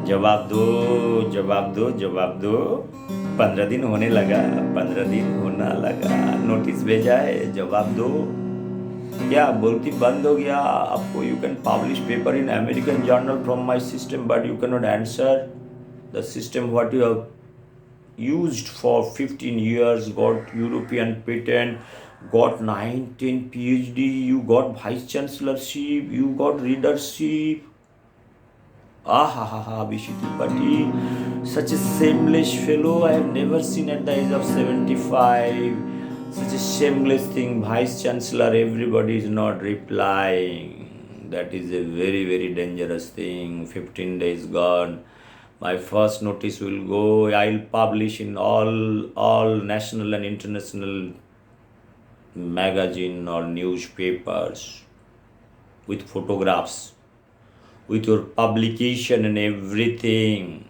S1: जवाब दो। 15 दिन होने लगा, नोटिस भेजा है, जवाब दो। क्या बोलती बंद हो गया आपको? You can publish paper in American journal from my system, but you can not answer the system what you have used for 15 years, got European patent, got 9-10 PhD, you got vice chancellorship, you got readership. BC Tripathi, such a shameless fellow I have never seen at the age of 75. Such a shameless thing, vice chancellor, everybody is not replying. That is a very, very dangerous thing. 15 days gone. My first notice will go. I'll publish in all national and international magazine or newspapers with photographs, with your publication and everything.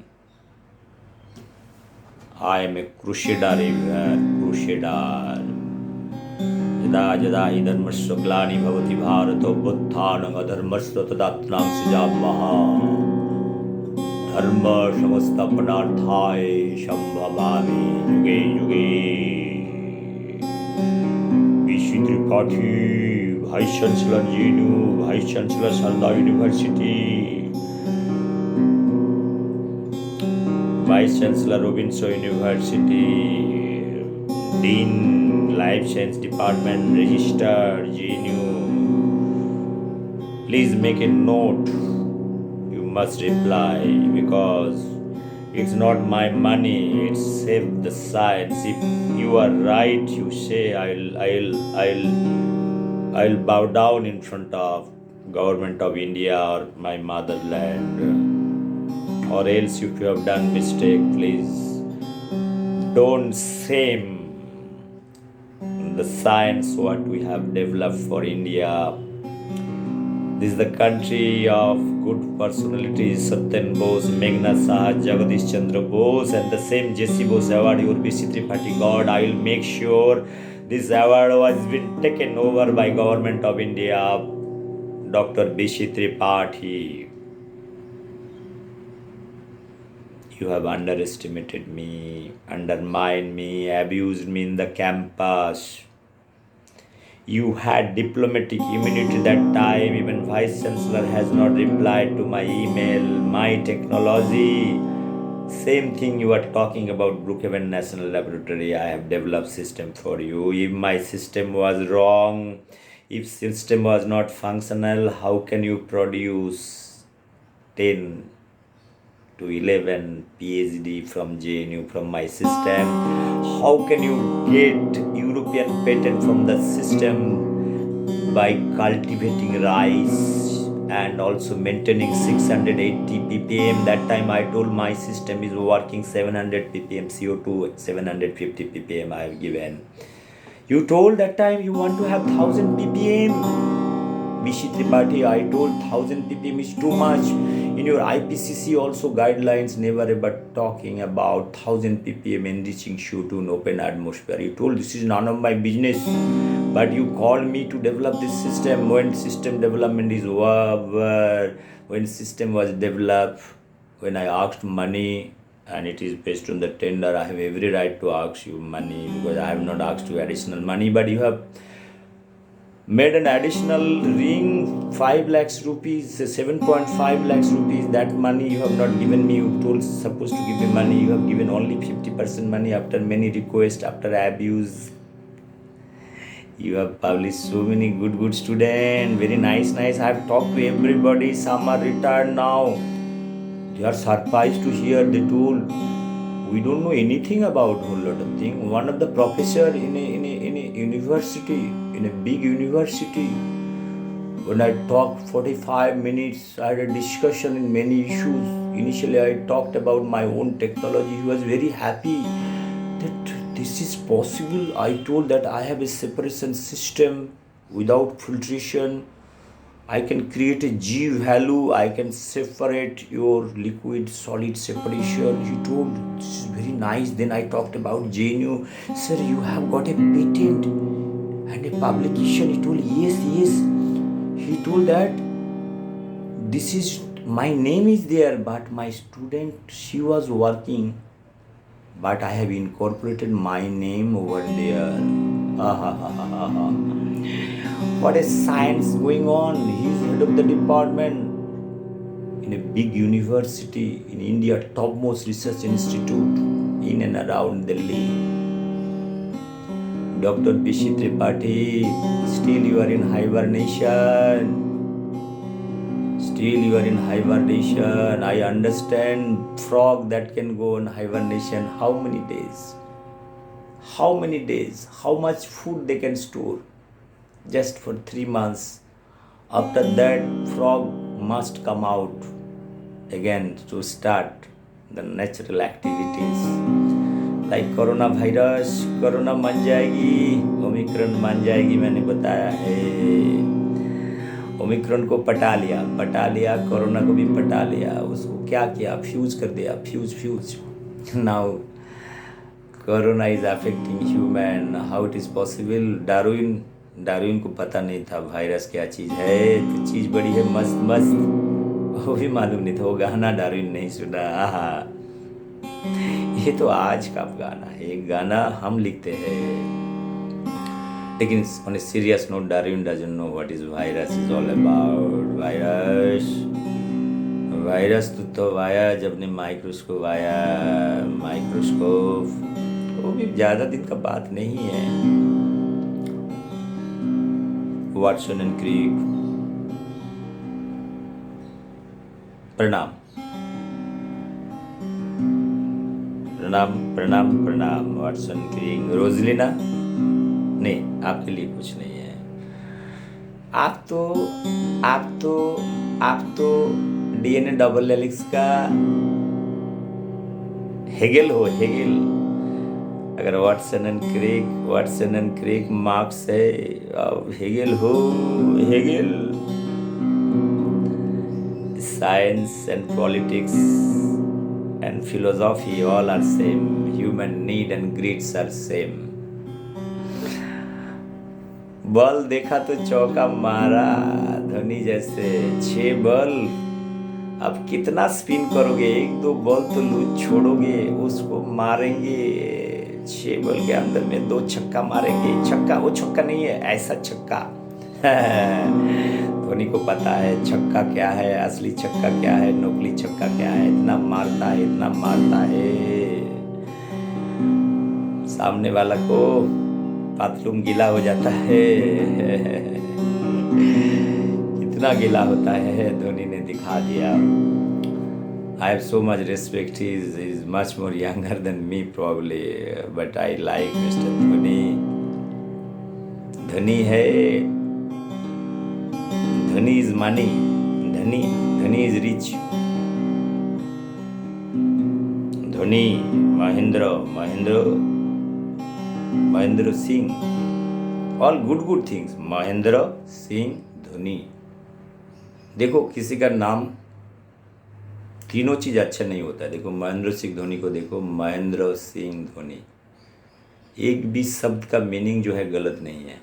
S1: I am a crusader everywhere, crusader. यदा यदा हि धर्मस्य ग्लानिर्भवति भारत अभ्युत्थानं अधर्मस्य तदात्मनं सृजाम्यहम् धर्म संस्थापनार्थाय सम्भवामि युगे युगे. B.C. Tripathi, Vice Chancellor JNU, Vice Chancellor Sarda University, Vice Chancellor Robinson University, Dean Life Science Department, Registered JNU. Please make a note. You must reply because it's not my money. It's save the science. If you are right, you say I'll bow down in front of government of India or my motherland. Or else, if you have done mistake, please don't shame the science what we have developed for India. This is the country of good personalities, Satyan Bose, Meghna Saha, Jagadish Chandra Bose, and the same J.C. Bose award your B.C. Tripathi got. I will make sure this award has been taken over by government of India, Dr. B.C. Tripathi. You have underestimated me, undermined me, abused me in the campus. You had diplomatic immunity that time. Even Vice Chancellor has not replied to my email. My technology, same thing you are talking about Brookhaven National Laboratory. I have developed system for you. If my system was wrong, if system was not functional, how can you produce 10 to 11 PhD from JNU from my system? How can you get European patent from the system by cultivating rice and also maintaining 680 ppm? That time I told my system is working 700 ppm CO2, 750 ppm I have given. You told that time you want to have 1000 ppm. B.C. Tripathi, I told 1000 ppm is too much. In your IPCC also guidelines never ever talking about 1000 ppm enriching CO2 in open atmosphere. You told this is none of my business, but you called me to develop this system. When system development is over, when system was developed, when I asked money and it is based on the tender, I have every right to ask you money because I have not asked you additional money, but you have made an additional ring 5 lakhs rupees, 7.5 lakhs rupees. That money you have not given me. You told supposed to give me money. You have given only 50% money after many requests, after abuse. You have published so many good students. Very nice. I have talked to everybody. Some are retired now. They are surprised to hear. They told we don't know anything about a whole lot of things. One of the professor in a university, in a big university, when I talked 45 minutes, I had a discussion in many issues. Initially, I talked about my own technology. He was very happy that this is possible. I told that I have a separation system without filtration. I can create a G value. I can separate your liquid solid separation. He told this is very nice. Then I talked about JNU. Sir, you have got a patent and a publication. He told yes. He told that this is my name is there, but my student she was working, but I have incorporated my name over there. What a science going on. He is head of the department in a big university in India, topmost research institute in and around Delhi. Dr. B.C. Tripathi, still you are in hibernation. I understand frog that can go on hibernation. How many days? How much food they can store? Just for 3 months. After that, frog must come out again to start the natural activities. Like corona virus, corona मान जाएगी, Omicron मान जाएगी, मैंने बताया है। Omicron को पटा लिया, कोरोना को भी पटा लिया, उसको क्या किया, फ्यूज कर दिया, fuse. Now corona is affecting human, how it is possible? Darwin को पता नहीं था वायरस क्या चीज़ है, तो चीज़ बड़ी है मस्त, वो भी मालूम नहीं था। वो गाना डार्विन नहीं सुना। आहा, ये तो आज का गाना है, ये गाना हम लिखते हैं। लेकिन on a serious note, Darwin doesn't know what is virus is all about. Virus तो आया जब ने माइक्रोस्कोप आया, वो भी ज़्यादा दिन का बात नहीं है। वाटसन एंड क्रिक, प्रणाम वाटसन क्रिक। रोजलिना, नहीं, आपके लिए कुछ नहीं है। आप तो डीएनए डबल हेलिक्स का हेगेल हो, हेगेल। अगर वाटसन एंड क्रिक मार्क्स है, अब हेगेल हो, Hegel. Science and politics and philosophy all are same. Human need and greeds are same. Ball देखा तो चौका मारा, धोनी जैसे 6 बॉल। अब कितना स्पिन करोगे? 1-2 बॉल तो लूज छोड़ोगे, उसको मारेंगे। 6 बॉल के अंदर में 2 छक्का मारेंगे। छक्का, वो छक्का नहीं है, ऐसा छक्का। धोनी को पता है छक्का क्या है, असली छक्का क्या है, नकली छक्का क्या है। इतना मारता है सामने वाला को बाथरूम गीला हो जाता है। कितना गीला होता है, धोनी ने दिखा दिया। I have so much respect. He is much more younger than me probably, but I like Mr. Dhoni. धनी है, धनी is money, धनी is rich. Dhoni, Mahendra Singh, all good things. Mahendra Singh Dhoni. देखो, किसी का नाम तीनों चीज़ अच्छा नहीं होता है। देखो, महेंद्र सिंह धोनी को देखो, महेंद्र सिंह धोनी, एक भी शब्द का मीनिंग जो है गलत नहीं है,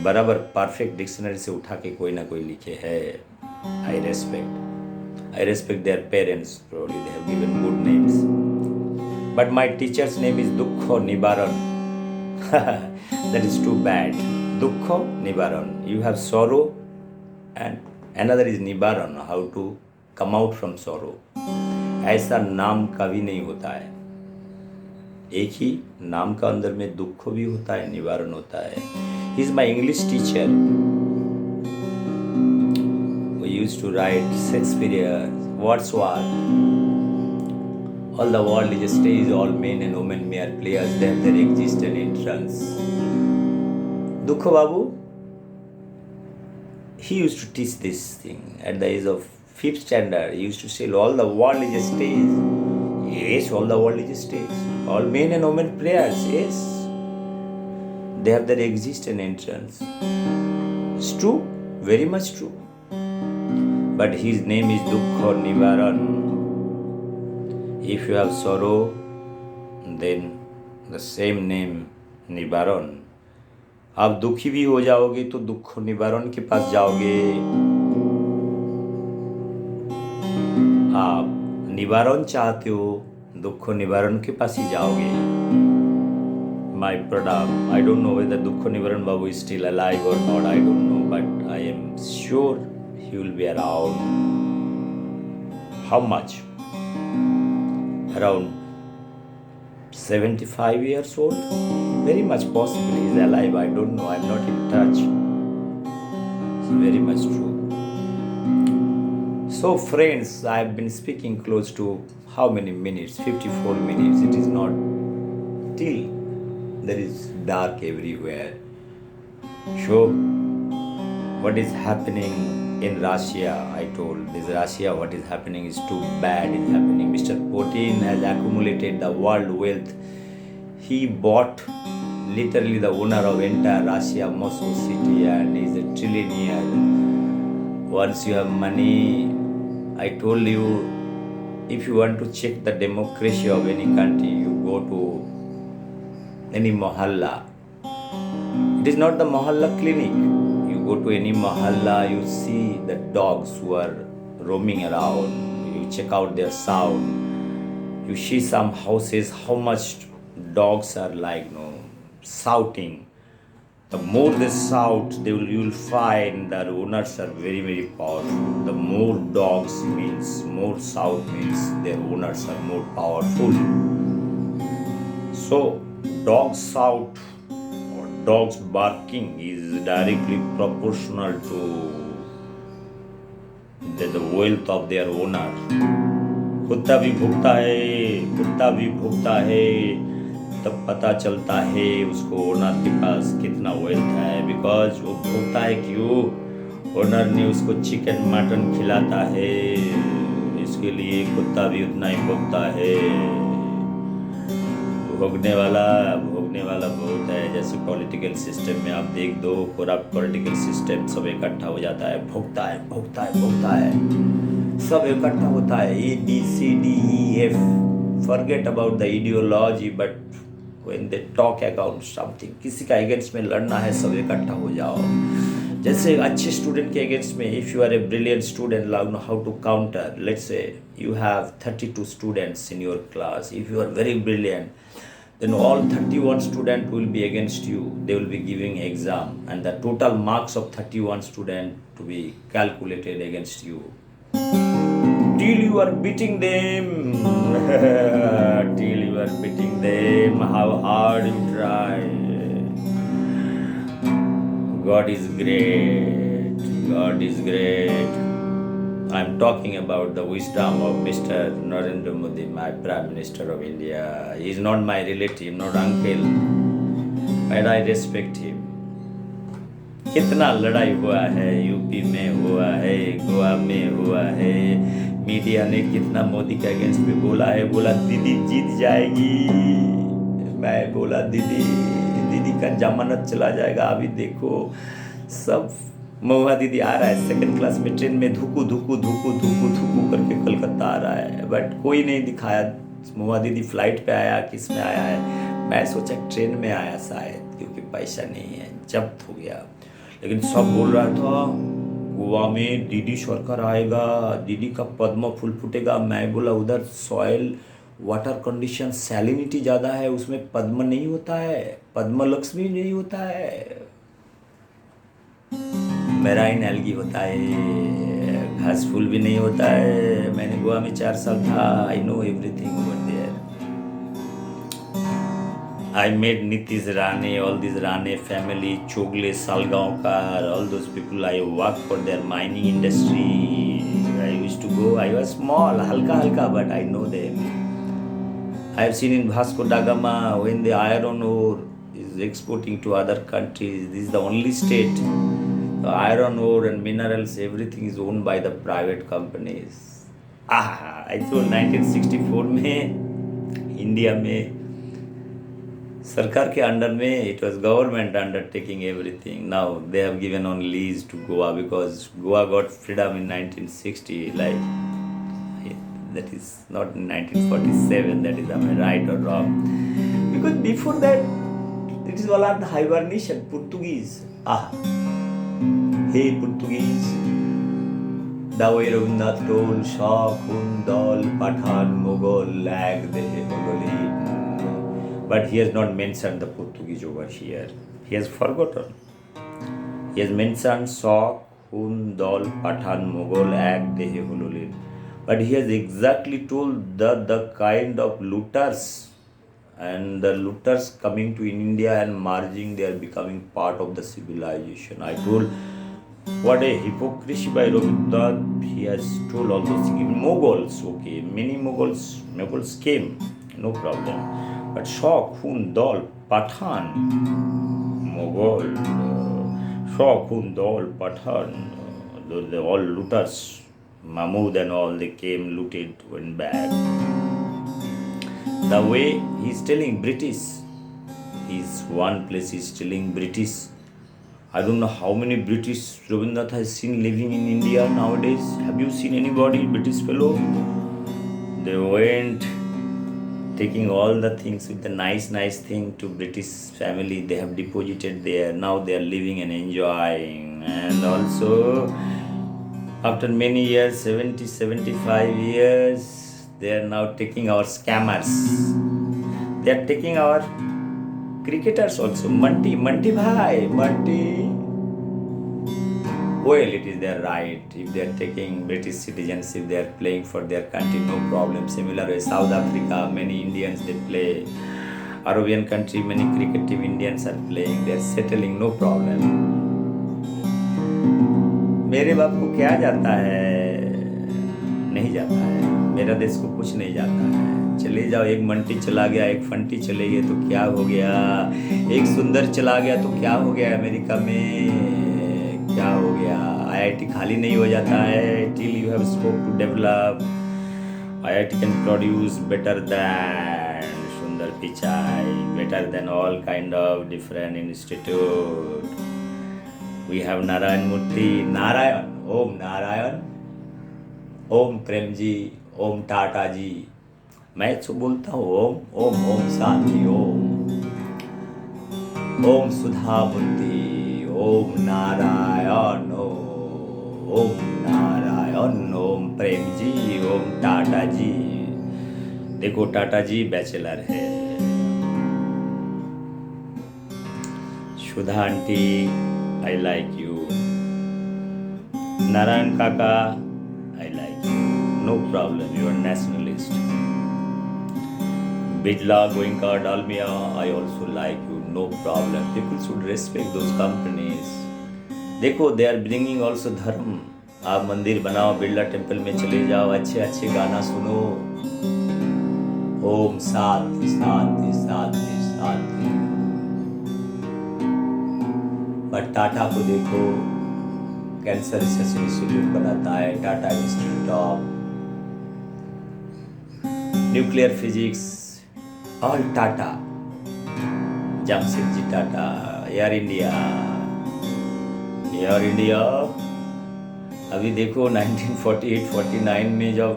S1: बराबर परफेक्ट डिक्शनरी से उठा के कोई ना कोई लिखे है। I respect their parents, probably they have given good names, but my teacher's name is Dukh Nivaran. That is too bad. Dukh Nivaran, you have sorrow and another is निवारण, how to come out from sorrow। ऐसा नाम कभी नहीं होता है। एक ही नाम का अंदर में दुख भी होता है, निवारण होता है। He is my English teacher. We used to write Shakespeare, Wordsworth. All the world is a stage, all men and women mere players, they have their existence entrance. Dukho Babu, he used to teach this thing at the age of 5th standard. He used to say, all the world is a stage. Yes, all the world is a stage. All men and women players, yes. They have their existence entrance. It's true, very much true. But his name is Dukho Nivaran. If you have sorrow, then the same name Nivaran. आप दुखी भी हो जाओगे तो दुख निवारण के पास जाओगे। आप निवारण चाहते हो, दुख निवारण के पास ही जाओगे। My pradam, I don't know whether Dukho Nivaran Babu is still alive or not, I don't know, but I am sure he will be around. How much? Around 75 years old? Very much possible he is alive, I don't know, I am not in touch. It's very much true. So friends, I have been speaking close to how many minutes? 54 minutes. It is not till there is dark everywhere. So what is happening in Russia. I told this Russia, what is happening is too bad is happening. Mr. Putin has accumulated the world wealth. He bought literally the owner of entire Russia, Moscow city, and is a trillionaire. Once you have money, I told you, if you want to check the democracy of any country, you go to any mohalla. It is not the mohalla clinic. You go to any mohalla, you see the dogs who are roaming around. You check out their sound. You see some houses, how much dogs are like, shouting. The more they shout, you will find that owners are very, very powerful. The more dogs means, more shout means their owners are more powerful. So, dogs shout or dogs barking is directly proportional to the wealth of their owner. कुत्ता भी भूखता है, तब पता चलता है उसको owner के पास कितना वेल्थ है, बिकॉज वो भूखता है क्यों? ओनर ने उसको चिकन मटन खिलाता है, इसके लिए कुत्ता भी उतना ही भूखता है। भोगने वाला बहुत है। जैसे पॉलिटिकल सिस्टम में आप देख दो, करप्ट पॉलिटिकल सिस्टम सब इकट्ठा हो जाता है, भोगता है, सब इकट्ठा होता है, ABCDEF, forget about the ideology, but when they talk about something, किसी का अगेंस्ट में लड़ना है, सब इकट्ठा हो जाओ। जैसे अच्छे स्टूडेंट के अगेंस्ट में, if you are a brilliant student, know how to counter, let's say you have 32 students in your class. If you are very brilliant, then all 31 students will be against you. They will be giving exam, and the total marks of 31 students to be calculated against you. Till you are beating them, how hard you try. God is great. I'm talking about the wisdom of Mr. Narendra Modi, my Prime Minister of India. He is not my relative, not uncle, but I respect him. कितना लड़ाई हुआ है, UP में हुआ है, गोवा में हुआ है, मीडिया ने कितना मोदी के अगेंस्ट में बोला है, बोला दीदी जीत जाएगी, मैं बोला दीदी का जमानत चला जाएगा, अभी देखो सब महुआ दीदी आ रहा है सेकंड क्लास में ट्रेन में धुकू करके कलकत्ता आ रहा है, बट कोई नहीं दिखाया महुआ दीदी फ्लाइट पे आया, किस में आया है, मैं सोचा ट्रेन में आया शायद, क्योंकि पैसा नहीं है, जब्त हो गया। लेकिन सब बोल रहा था गोवा में दीदी सरकार आएगा, दीदी का पद्म फूल फूटेगा, मैं बोला उधर सॉइल वाटर कंडीशन सैलिनिटी ज़्यादा है, उसमें पद्म नहीं होता है, पद्म लक्ष्मी नहीं होता है, मेराइन एल्गी होता है, घास फूल भी नहीं होता है। मैंने गोवा में 4 साल था, I know everything over there. I made Nitish Rane, all this Rane family, Chogle Salgaonkar, all those people, I work for their mining industry, I used to go, I was small, हल्का, but I know them. I have seen in Vasco da Gama when the iron ore is exporting to other countries. This is the only state. The iron ore and minerals, everything is owned by the private companies. I thought 1964 में India में सरकार के under में it was government undertaking everything. Now they have given on lease to Goa because Goa got freedom in 1960. Like that is not in 1947. That is, am I right or wrong? Because before that, it is all under hibernation. Portuguese. Hey Portuguese, the way Rabindranath told, Shah, Kundal, Pathan, Mughal, Lag, Mogoli. But he has not mentioned the Portuguese over here. He has forgotten. He has mentioned Shah, Kundal, Pathan, Mughal, Ag, Dehe, Hololin. But he has exactly told the kind of looters, and the looters coming to India and merging, they are becoming part of the civilization. I told, what a hypocrisy by Rabindranath. He has told all those things. Even Mughals, okay, many Mughals came, no problem. But Shah, Khun, Dal, Pathan, Mughal, Shokund, all Pathan, they all looters, Mahmud and all, they came, looted, went back. The way he's telling British, is one place he's telling British. I don't know how many British Rabindranath has seen living in India nowadays. Have you seen anybody, British fellow? They went taking all the things with the nice thing to British family. They have deposited there. Now they are living and enjoying. And also, after many years, 70, 75 years, they are now taking our scammers. They are taking our cricketers also. Munty bhai, Munty. Well, it is their right. If they are taking British citizenship, they are playing for their country, no problem. Similarly, South Africa, many Indians, they play. Arabian country, many cricket team Indians are playing. They are settling, no problem. मेरे बाप को क्या जाता है? नहीं जाता है. मेरा देश को कुछ नहीं जाता है. चले जाओ, एक मंटी चला गया, एक फंटी चले गए तो क्या हो गया? एक सुंदर चला गया तो क्या हो गया? अमेरिका में क्या हो गया? IIT खाली नहीं हो जाता है. Till you have scope to develop, IIT can produce better than Sundar Pichai, better than all kind of different institute. We have Narayan Murthy, Narayan, Om Prem ji, ओम टाटा जी. मैं तो बोलता हूँ ओम शांति, ओम सुधा मूर्ति, ओम नारायण, ओम प्रेम जी, ओम टाटा जी. देखो टाटा जी बैचलर है. सुधा aunty, I like you. Narayan Kaka, I like you. No problem, you are nationalist. Bidla, Goenka, Dalmia, I also like you. No problem. People should respect those companies. देखो, they are bringing also धर्म. आप मंदिर बनाओ, Birla temple में चले जाओ, अच्छे गाना सुनो. ओम शांति शांति शांति शांति. बट टाटा को देखो, कैंसर रिसर्च इंस्टीट्यूट बनाता है, Tata institute of nuclear physics, all Tata. Jamshedji Tata, air India. अभी देखो 1948-49 में जब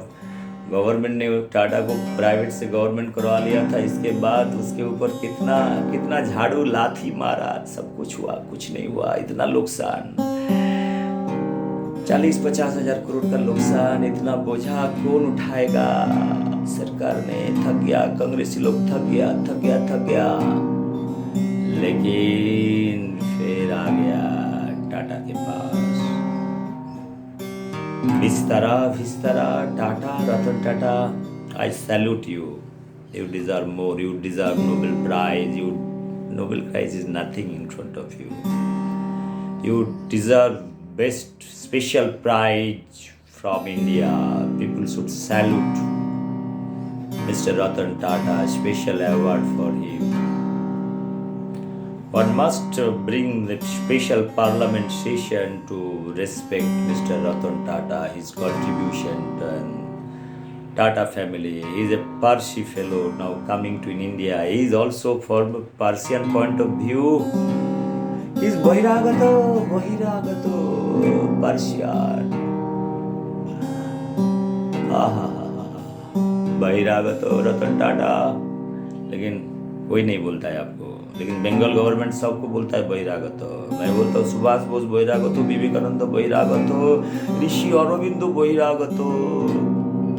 S1: गवर्नमेंट ने टाटा को प्राइवेट से गवर्नमेंट करवा लिया था, इसके बाद उसके ऊपर कितना झाड़ू लाठी मारा, सब कुछ हुआ, कुछ नहीं हुआ. इतना नुकसान, 40-50 हजार करोड़ का नुकसान, इतना बोझा कौन उठाएगा? सरकार ने थक गया, कांग्रेसी लोग थक गया. लेकिन फिर आ गया टाटा के पास. Vistara, Tata, Ratan Tata, I salute you. You deserve more. You deserve Nobel Prize. Nobel Prize is nothing in front of you. You deserve best special prize from India. People should salute Mr. Ratan Tata. Special award for him. One must bring the special parliament session to respect Mr. Ratan Tata, his contribution to Tata family. He is a Parsi fellow now coming to India. He is also from a Persian point of view. He is Bahiragato, Persian. Bahiragato, Ratan Tata. लेकिन कोई नहीं बोलता है आपको. लेकिन Bengal government सबको बोलता है बहिरागत. मैं बोलता हूँ सुभाष बोस बहिरागत, विवेकानंद बहिरागत, ऋषि अरविंदो बहिरागत.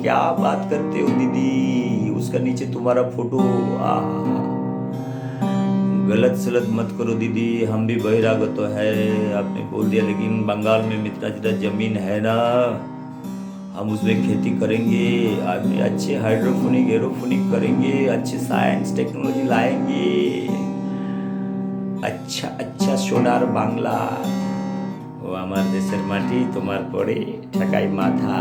S1: क्या बात करते हो दीदी? उसका नीचे तुम्हारा फोटो. गलत सलत मत करो दीदी, हम भी बहिरागत है. आपने बोल दिया, लेकिन बंगाल में इतना जमीन है ना, हम उसमें खेती करेंगे, अच्छे हाइड्रोफोनिक एरोफोनिक करेंगे, अच्छे साइंस टेक्नोलॉजी लाएंगे, अच्छा सोनार बांग्ला. ও আমার দেশের মাটি তোমার পরে ঠেকাই মাথা,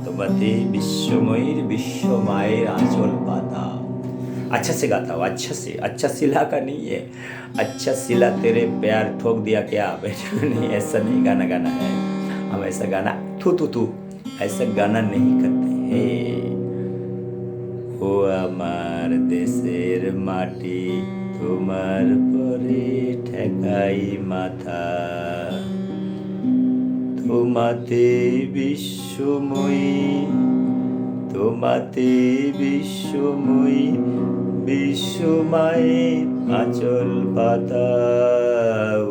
S1: তোমাতে বিশ্বময়ীর বিশ্বমায়ের আঁচল পাতা. अच्छा से गाता हूँ, अच्छा से, अच्छा सिला का नहीं है, अच्छा सिला तेरे प्यार ठोक दिया क्या बेटे, नहीं ऐसा नहीं गाना गाना है। हम ऐसा गाना थू थू थू ऐसा गाना नहीं करते हैं। ও আমার দেশের মাটি তোমার পরে ঠেকাই মাথা, তোমাতে বিশ্বময়ী, তোমাতে বিশ্বময়ী, বিশ্বমায়ে আঁচল পাতা,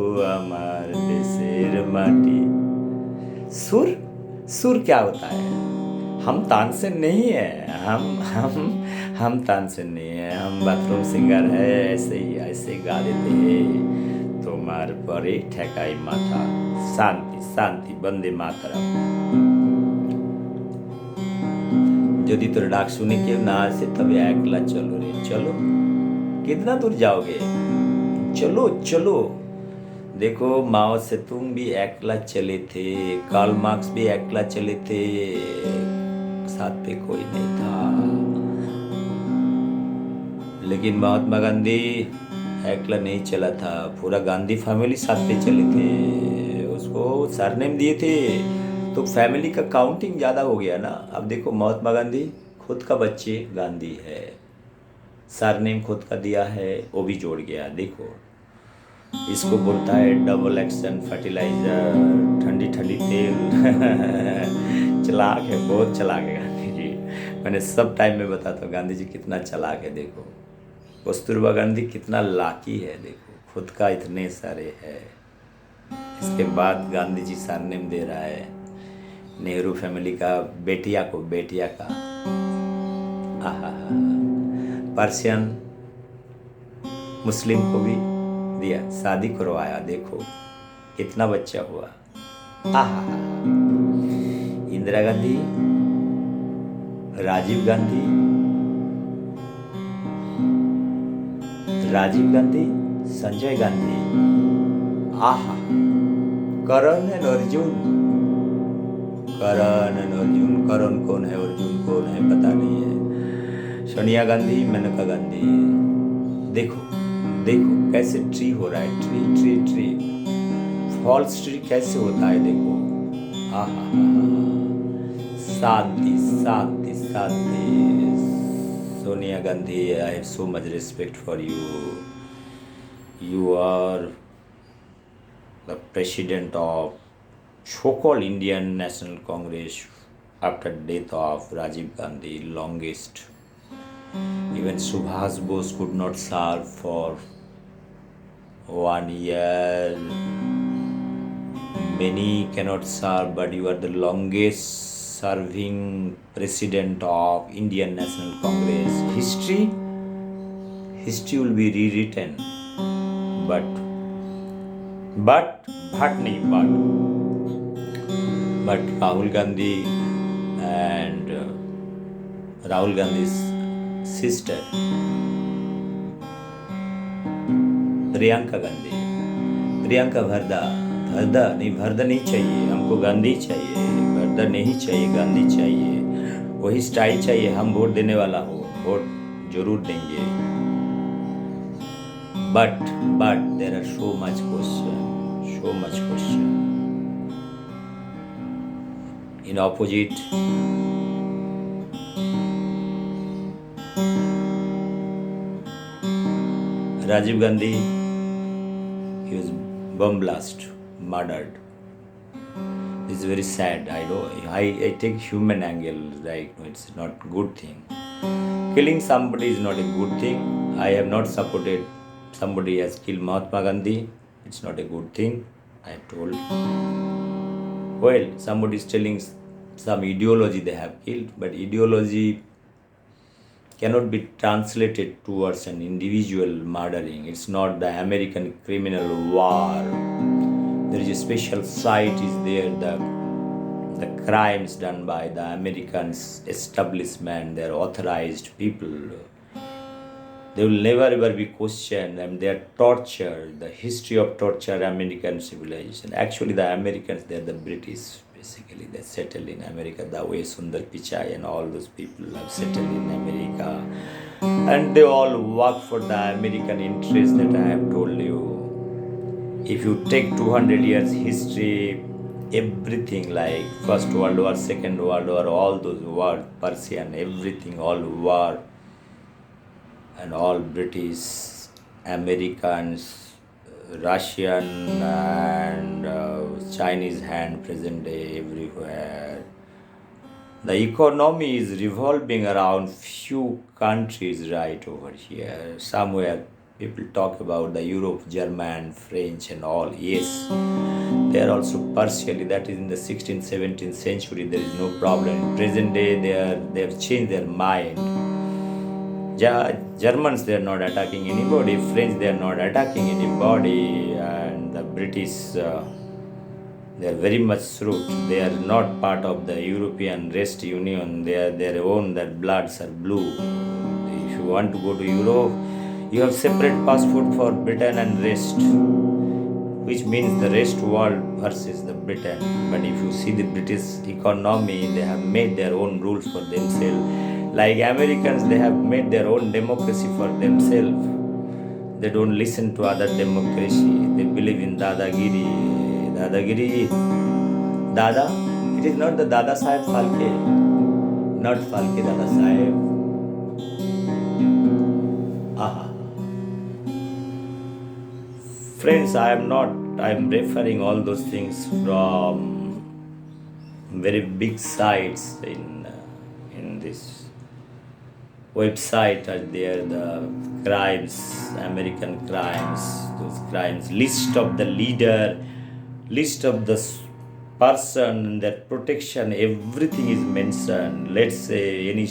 S1: ও আমার দেশের মাটি। सुर, सुर क्या होता है? हम तानसेन नहीं है, हम तानसेन नहीं है, हम बाथरूम सिंगर है, ऐसे गा देते हैं। তোমার পরে ঠেকাই মাথা, শান্তি শান্তি, বন্দে মাতরম। যদি তোর ডাক শুনে কেউ না আসে তবে একলা চলো রে চলো। कितना दूर जाओगे? चलो चलो। देखो माओ से तुम भी एकला चले थे, कार्ल मार्क्स भी एकला चले थे, साथ पे कोई नहीं था। लेकिन महात्मा गांधी एकला नहीं चला था, पूरा गांधी फैमिली साथ पे चले थे, उसको सरनेम दिए थे, तो फैमिली का काउंटिंग ज़्यादा हो गया ना। अब देखो महात्मा गांधी खुद का बच्चे गांधी है, सरनेम खुद का दिया है, वो भी जोड़ गया। देखो इसको बोलता है डबल एक्शन फर्टिलाइजर, ठंडी ठंडी तेल। चलाक है, बहुत चलाक है गांधी जी। मैंने सब टाइम में बताता हूँ गांधी जी कितना चलाक है। देखो कस्तूरबा गांधी कितना लाकी है, देखो खुद का इतने सारे है, इसके बाद गांधी जी सरनेम दे रहा है। नेहरू फैमिली का बेटिया को, बेटिया का आहा, पर्शियन मुस्लिम को भी दिया, शादी करवाया, देखो कितना बच्चा हुआ। आहा, इंदिरा गांधी, राजीव गांधी, राजीव गांधी, संजय गांधी, आहा, करण एंड अर्जुन, करण एंड अर्जुन, करण कौन है अर्जुन कौन है पता नहीं है। सोनिया गांधी, मेनका गांधी, देखो देखो कैसे ट्री हो रहा है, tree tree tree, falls tree कैसे होता है, देखो आहा, शांति शांति शांति। Sonia Gandhi, I have so much respect for you, you are the president of so-called Indian National Congress after death of Rajiv Gandhi, longest. Even Subhash Bose could not serve for 1 year. Many cannot serve, but you are the longest serving president of Indian National Congress. History will be rewritten. But Rahul Gandhi and Rahul Gandhi's sister Priyanka भरदा नहीं चाहिए हमको, गांधी चाहिए, भरदा नहीं चाहिए, गांधी चाहिए, वही स्टाइल चाहिए। हम वोट देने वाला हो, वोट जरूर देंगे, but there are so much question. In opposite, Rajiv Gandhi, he was bomb blast, murdered. It's very sad. I know. I take human angle. Like it's not good thing. Killing somebody is not a good thing. I have not supported somebody has killed Mahatma Gandhi. It's not a good thing. I have told. Well, somebody is telling some ideology they have killed, but ideology cannot be translated towards an individual murdering. It's not the American criminal war. There is a special site is there, the crimes done by the American establishment, their authorized people. They will never ever be questioned, and their torture, the history of torture, American civilization. Actually, the Americans, they are the British Basically, they settled in America. The way Sundar Pichai and all those people have settled in America, and they all work for the American interest that I have told you. If you take 200 years history, everything like First World War, Second World War, all those wars, Persian, everything, all war, and all British, Americans, Russian, and Chinese hand present day everywhere. The economy is revolving around few countries right over here. Somewhere people talk about the Europe, German, French and all. Yes, they are also partially, that is in the 16th, 17th century, there is no problem. In present day they have changed their mind. Germans, they are not attacking anybody. French, they are not attacking anybody. And the British, they are very much shrewd. They are not part of the European Rest Union. They are their own, their bloods are blue. If you want to go to Europe, you have separate passport for Britain and rest, which means the rest world versus the Britain. But if you see the British economy, they have made their own rules for themselves. Like Americans, they have made their own democracy for themselves. They don't listen to other democracy. They believe in Dadagiri. Dadagiri. Dada? It is not the Dada Saheb Phalke. Not Phalke Dada Saheb. Aha. Friends, I am referring all those things from very big sites in this website. Are there the crimes, American crimes, those crimes, list of the leader, list of the person, their protection, everything is mentioned. Let's say any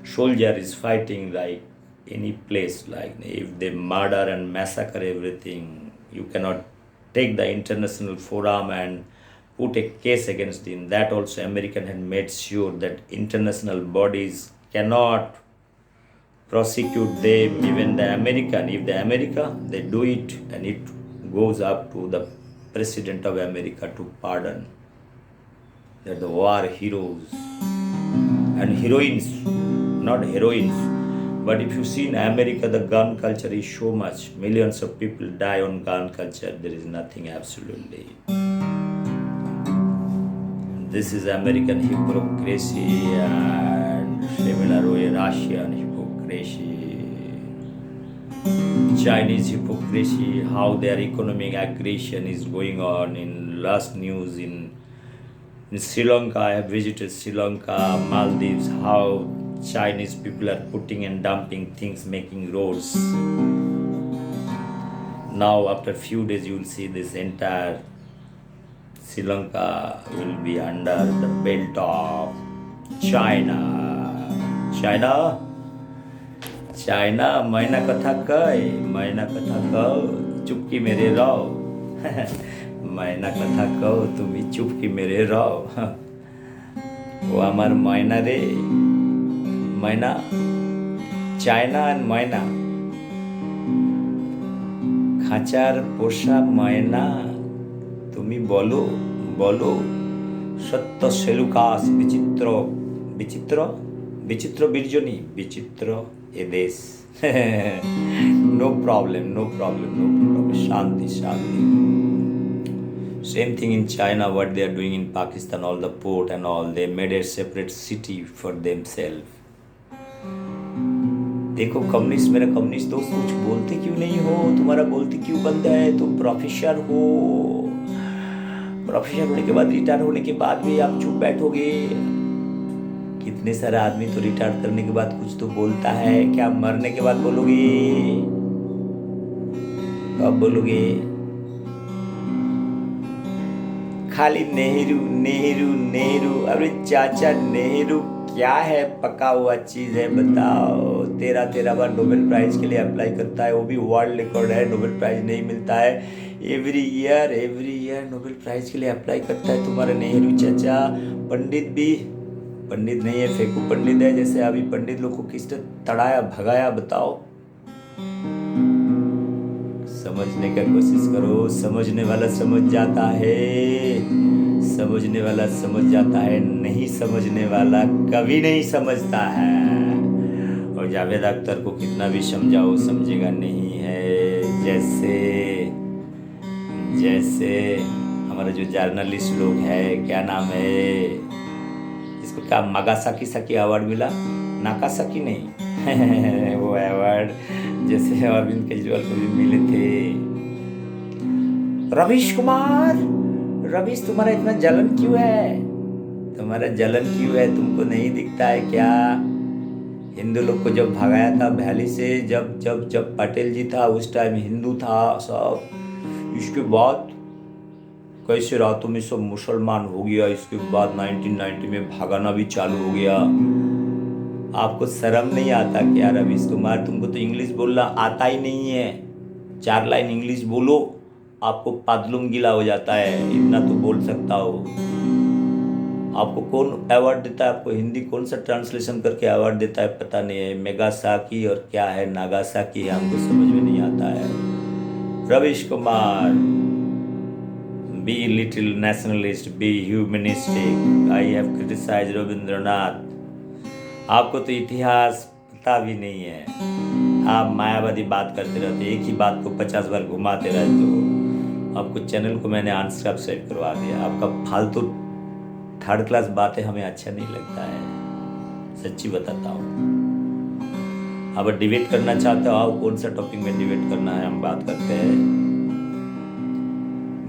S1: soldier is fighting like any place, like if they murder and massacre everything, you cannot take the international forum and put a case against him. That also American had made sure that international bodies cannot prosecute them. Even the American, if the America, they do it, and it goes up to the President of America to pardon. They're the war heroes and heroines, not heroines. But if you see in America, the gun culture is so much. Millions of people die on gun culture. There is nothing absolutely. This is American hypocrisy and similar way Russian hypocrisy, Chinese hypocrisy, how their economic aggression is going on. In last news in Sri Lanka, I have visited Sri Lanka, Maldives, how Chinese people are putting and dumping things, making roads. Now after few days you will see this entire Sri Lanka will be under the belt of China. China, मैना कथा कहो चुपकी मेरे रहो. मैना कथा कहो तुम्ही चुपकी मेरे रहो. वो हमार मैना रे, मैना, China and मैना, खाचार पोषा मैना, তুমি বলো বলো সত্য সেলুকাস বিচিত্র বিচিত্র বিচিত্র বীর্জনী বিচিত্র এ দেশ. No problem, shanti. Same thing in China, what they are doing in Pakistan, all the port and all, they made a separate city for themselves. देखो कम्युनिस्ट, मेरा कम्युनिस्ट दोस्त, कुछ बोलते क्यों नहीं हो? तुम्हारा बोलते क्यों बंद है? तुम प्रोफेसर हो, प्रोफेसर होने के बाद, रिटायर होने के बाद भी आप चुप बैठोगे? कितने सारे आदमी तो रिटायर करने के बाद कुछ तो बोलता है. क्या मरने के बाद बोलोगे? कब बोलोगे? खाली नेहरू नेहरू नेहरू. अरे चाचा, नेहरू क्या है? पका हुआ चीज है, बताओ. 13 बार नोबेल प्राइज के लिए अप्लाई करता है, वो भी वर्ल्ड रिकॉर्ड है. नोबेल प्राइज नहीं मिलता है. एवरी ईयर नोबेल प्राइज के लिए अप्लाई करता है तुम्हारा नेहरू चाचा. पंडित भी पंडित नहीं है, फेंकू पंडित है. जैसे अभी पंडित लोग को किसने तड़ाया भगाया, बताओ. समझने का कोशिश करो, समझने वाला समझ जाता है. समझने वाला समझ जाता है, नहीं समझने वाला कभी नहीं समझता है। और जावेद अख्तर को कितना भी समझाओ समझेगा नहीं है। जैसे जैसे हमारा जो जर्नलिस्ट लोग है, क्या नाम है इसको, क्या नागासाकी साकी अवार्ड मिला, नागासाकी नहीं वो अवार्ड जैसे अरविंद केजरीवाल को भी मिले थे। रवीश कुमार, रवीश तुम्हारा इतना जलन क्यों है, तुम्हारा जलन क्यों है, तुमको नहीं दिखता है क्या? हिंदू लोग को जब भगाया था वैली से, जब जब जब पटेल जी था उस टाइम हिंदू था सब, इसके बाद कैसे रातों में सब मुसलमान हो गया, इसके बाद 1990 में भगाना भी चालू हो गया। आपको शर्म नहीं आता क्या रवीश कुमार? तुमको तो इंग्लिश बोलना आता ही नहीं है, 4 लाइन इंग्लिश बोलो आपको पादलुम गीला हो जाता है, इतना तो बोल सकता हो। आपको कौन अवार्ड देता है? आपको हिंदी कौन सा ट्रांसलेशन करके अवार्ड देता है पता नहीं है, मेगासाकी और क्या है नागासाकी है, हमको समझ में नहीं आता है। Ravish Kumar, be little nationalist, be humanistic. I have criticised Rabindranath. आपको तो इतिहास पता भी नहीं है, आप मायावादी बात करते रहते, एक ही बात को 50 बार घुमाते रहते हो। आपको चैनल को मैंने अनसब्सक्राइब करवा दिया, आपका फालतू थर्ड क्लास बातें हमें अच्छा नहीं लगता है, सच्ची बताता हूँ। अब डिबेट करना चाहते हो आओ, कौन सा टॉपिक में डिबेट करना है हम बात करते हैं।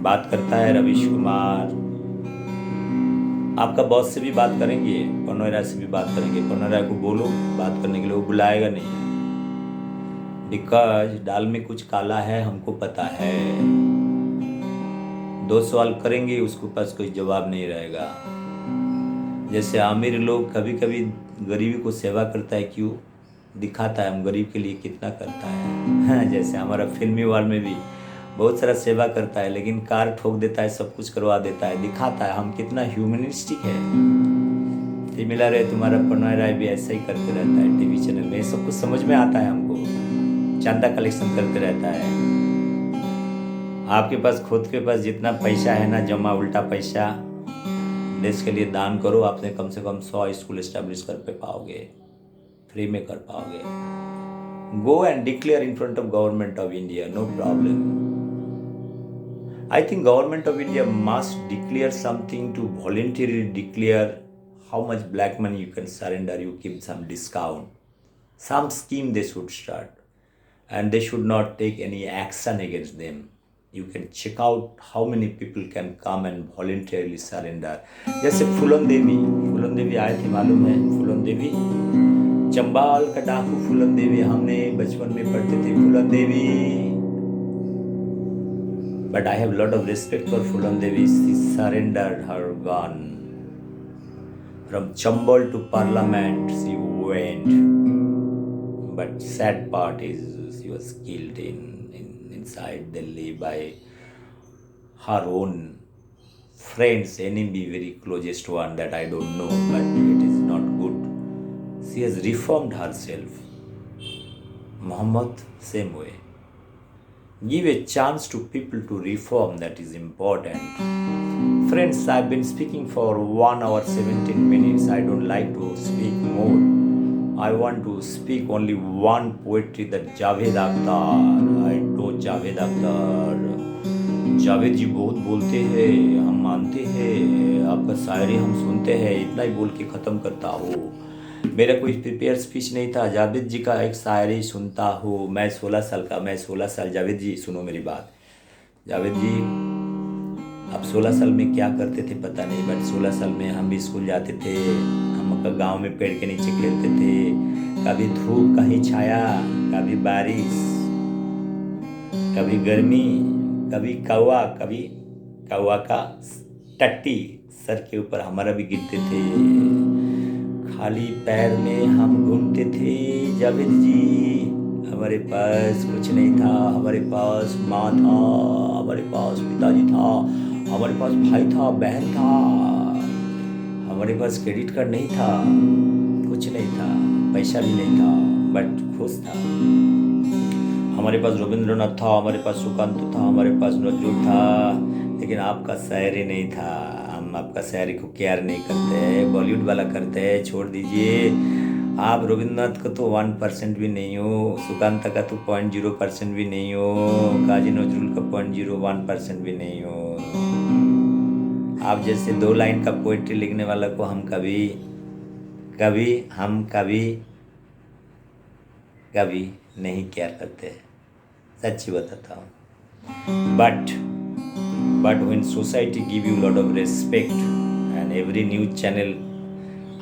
S1: बात करता है रवीश कुमार, आपका बॉस से भी बात करेंगे, पनोरा से भी बात करेंगे। पनोरा को बोलो बात करने के लिए, वो बुलाएगा नहीं, बिकॉज दाल में कुछ काला है, हमको पता है। 2 सवाल करेंगे उसके पास कोई जवाब नहीं रहेगा। जैसे आमिर लोग कभी कभी गरीबी को सेवा करता है, क्यों दिखाता है हम गरीब के लिए कितना करता है जैसे हमारा फिल्मी वर्ल्ड में भी बहुत सारा सेवा करता है, लेकिन कार ठोक देता है, सब कुछ करवा देता है, दिखाता है हम कितना ह्यूमनिस्टिक है। सिमिलर है तुम्हारा पनोरा भी ऐसा ही करते रहता है टीवी चैनल में, सब कुछ समझ में आता है हमको, चंदा कलेक्शन करते रहता है। आपके पास खुद के पास जितना पैसा है ना जमा, उल्टा पैसा देश के लिए दान करो, आपने कम से कम 100 स्कूल एस्टेब्लिश कर पे पाओगे, फ्री में कर पाओगे। Go and declare in front of government of India, no problem. I think government of India must declare something to voluntarily declare how much black money you can surrender, you give some discount. Some scheme they should start, and they should not take any action against them. You can check out how many people can come and voluntarily surrender. जैसे फूलन देवी आए थे, मालूम है फूलन देवी, चंबाल का डाकू फूलन देवी, हमने बचपन में पढ़ते थे फूलन देवी। But I have a lot of respect for Phulan Devi. She surrendered her gun. From Chambal to Parliament she went. But sad part is she was killed inside Delhi by her own friends, enemy, very closest one that I don't know, but it is not good. She has reformed herself. Muhammad, same way. Give a chance to people to reform, that is important. Friends, I've been speaking for 1 hour 17 minutes. I don't like to speak more. I want to speak only one poetry, that Javed Akhtar. I know Javed Akhtar. Javed जी बहुत बोलते हैं, हम मानते हैं, आपका शायरी हम सुनते हैं, इतना ही बोल के ख़त्म करता हूँ। मेरा कोई प्रिपेयर स्पीच नहीं था, जावेद जी का एक शायरी सुनता हूँ। मैं 16 साल का, मैं 16 साल, जावेद जी सुनो मेरी बात। जावेद जी आप 16 साल में क्या करते थे पता नहीं, बट 16 साल में हम भी स्कूल जाते थे, हम गांव में पेड़ के नीचे खेलते थे, कभी धूप कहीं छाया, कभी बारिश, कभी गर्मी, कभी कौवा का टट्टी सर के ऊपर हमारा भी गिरते थे, खाली पैर में हम घूमते थे। जावेद जी हमारे पास कुछ नहीं था, हमारे पास माँ था, हमारे पास पिताजी था, हमारे पास भाई था, बहन था, हमारे पास क्रेडिट कार्ड नहीं था, कुछ नहीं था, पैसा भी नहीं था, बट खुश था। हमारे पास रविंद्रनाथ था, हमारे पास सुकांत था, हमारे पास नजरुल था, लेकिन आपका शायरी नहीं था। हम हम आपका शायरी को केयर नहीं करते हैं, बॉलीवुड वाला करते हैं, छोड़ दीजिए। आप रविंद्रनाथ का तो 1% भी नहीं हो, सुकांत का तो 0.0% भी नहीं हो, काजी नजरुल का 0.01% भी नहीं हो। आप जैसे 2 लाइन का पोइट्री लिखने वाला को हम कभी नहीं केयर करते, सच्ची बताता हूँ। But when society give you lot of respect and every news channel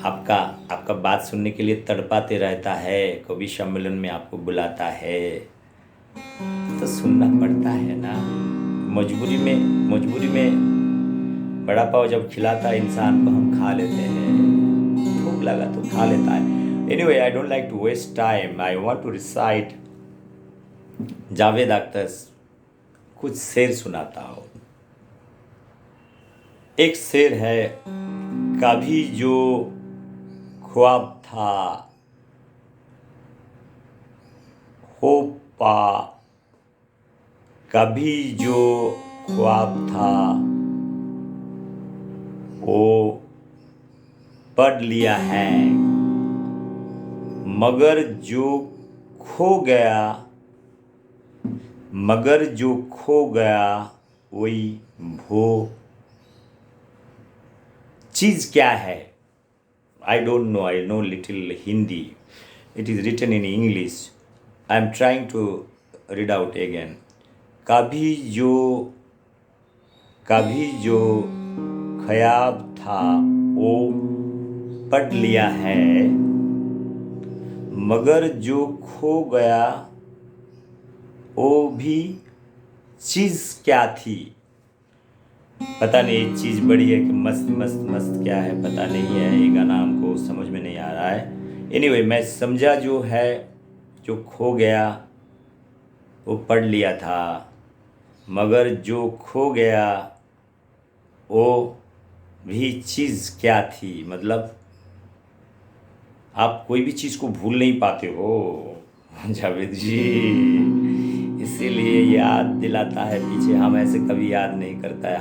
S1: आपका बात सुनने के लिए तड़पाते रहता है, कवि सम्मेलन में आपको बुलाता है, तो सुनना पड़ता है ना। मजबूरी में बड़ा पाव जब खिलाता है इंसान को, हम खा लेते हैं, भूख लगा तो खा लेता है। Anyway, I don't like to waste time. I want to recite Javed Akhtar कुछ शेर सुनाता हूँ। एक शेर है, कभी जो ख्वाब था हो पा, कभी जो ख्वाब था वो पढ़ लिया है, मगर जो खो गया वही वो चीज क्या है। I don't know, I know little Hindi. It is written in English. I am trying to read out again. कभी जो ख्याब था वो पढ़ लिया है, मगर जो खो गया वो भी चीज क्या थी। पता नहीं चीज बड़ी है कि मस्त क्या है, पता नहीं है, ये गाना हमको समझ में नहीं आ रहा है। एनीवे, मैं समझा जो है, जो खो गया वो पढ़ लिया था, मगर जो खो गया वो भी चीज क्या थी। मतलब आप कोई भी चीज को भूल नहीं पाते हो जावेद जी, इसीलिए याद दिलाता है पीछे। हम ऐसे कभी याद नहीं करता है,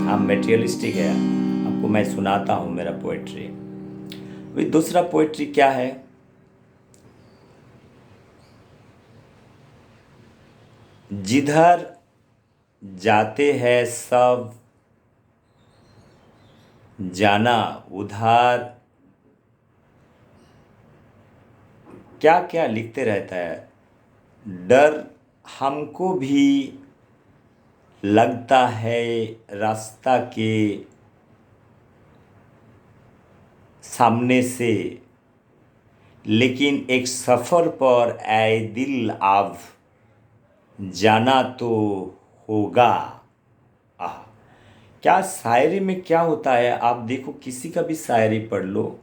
S1: हम मेटेरियलिस्टिक है। आपको मैं सुनाता हूँ मेरा पोएट्री। दूसरा पोएट्री क्या है, जिधर जाते हैं सब जाना उधार, क्या क्या लिखते रहता है। डर हमको भी लगता है रास्ता के सामने से, लेकिन एक सफ़र पर ऐ दिल अब जाना तो होगा। आह, क्या शायरी में क्या होता है। आप देखो, किसी का भी शायरी पढ़ लो,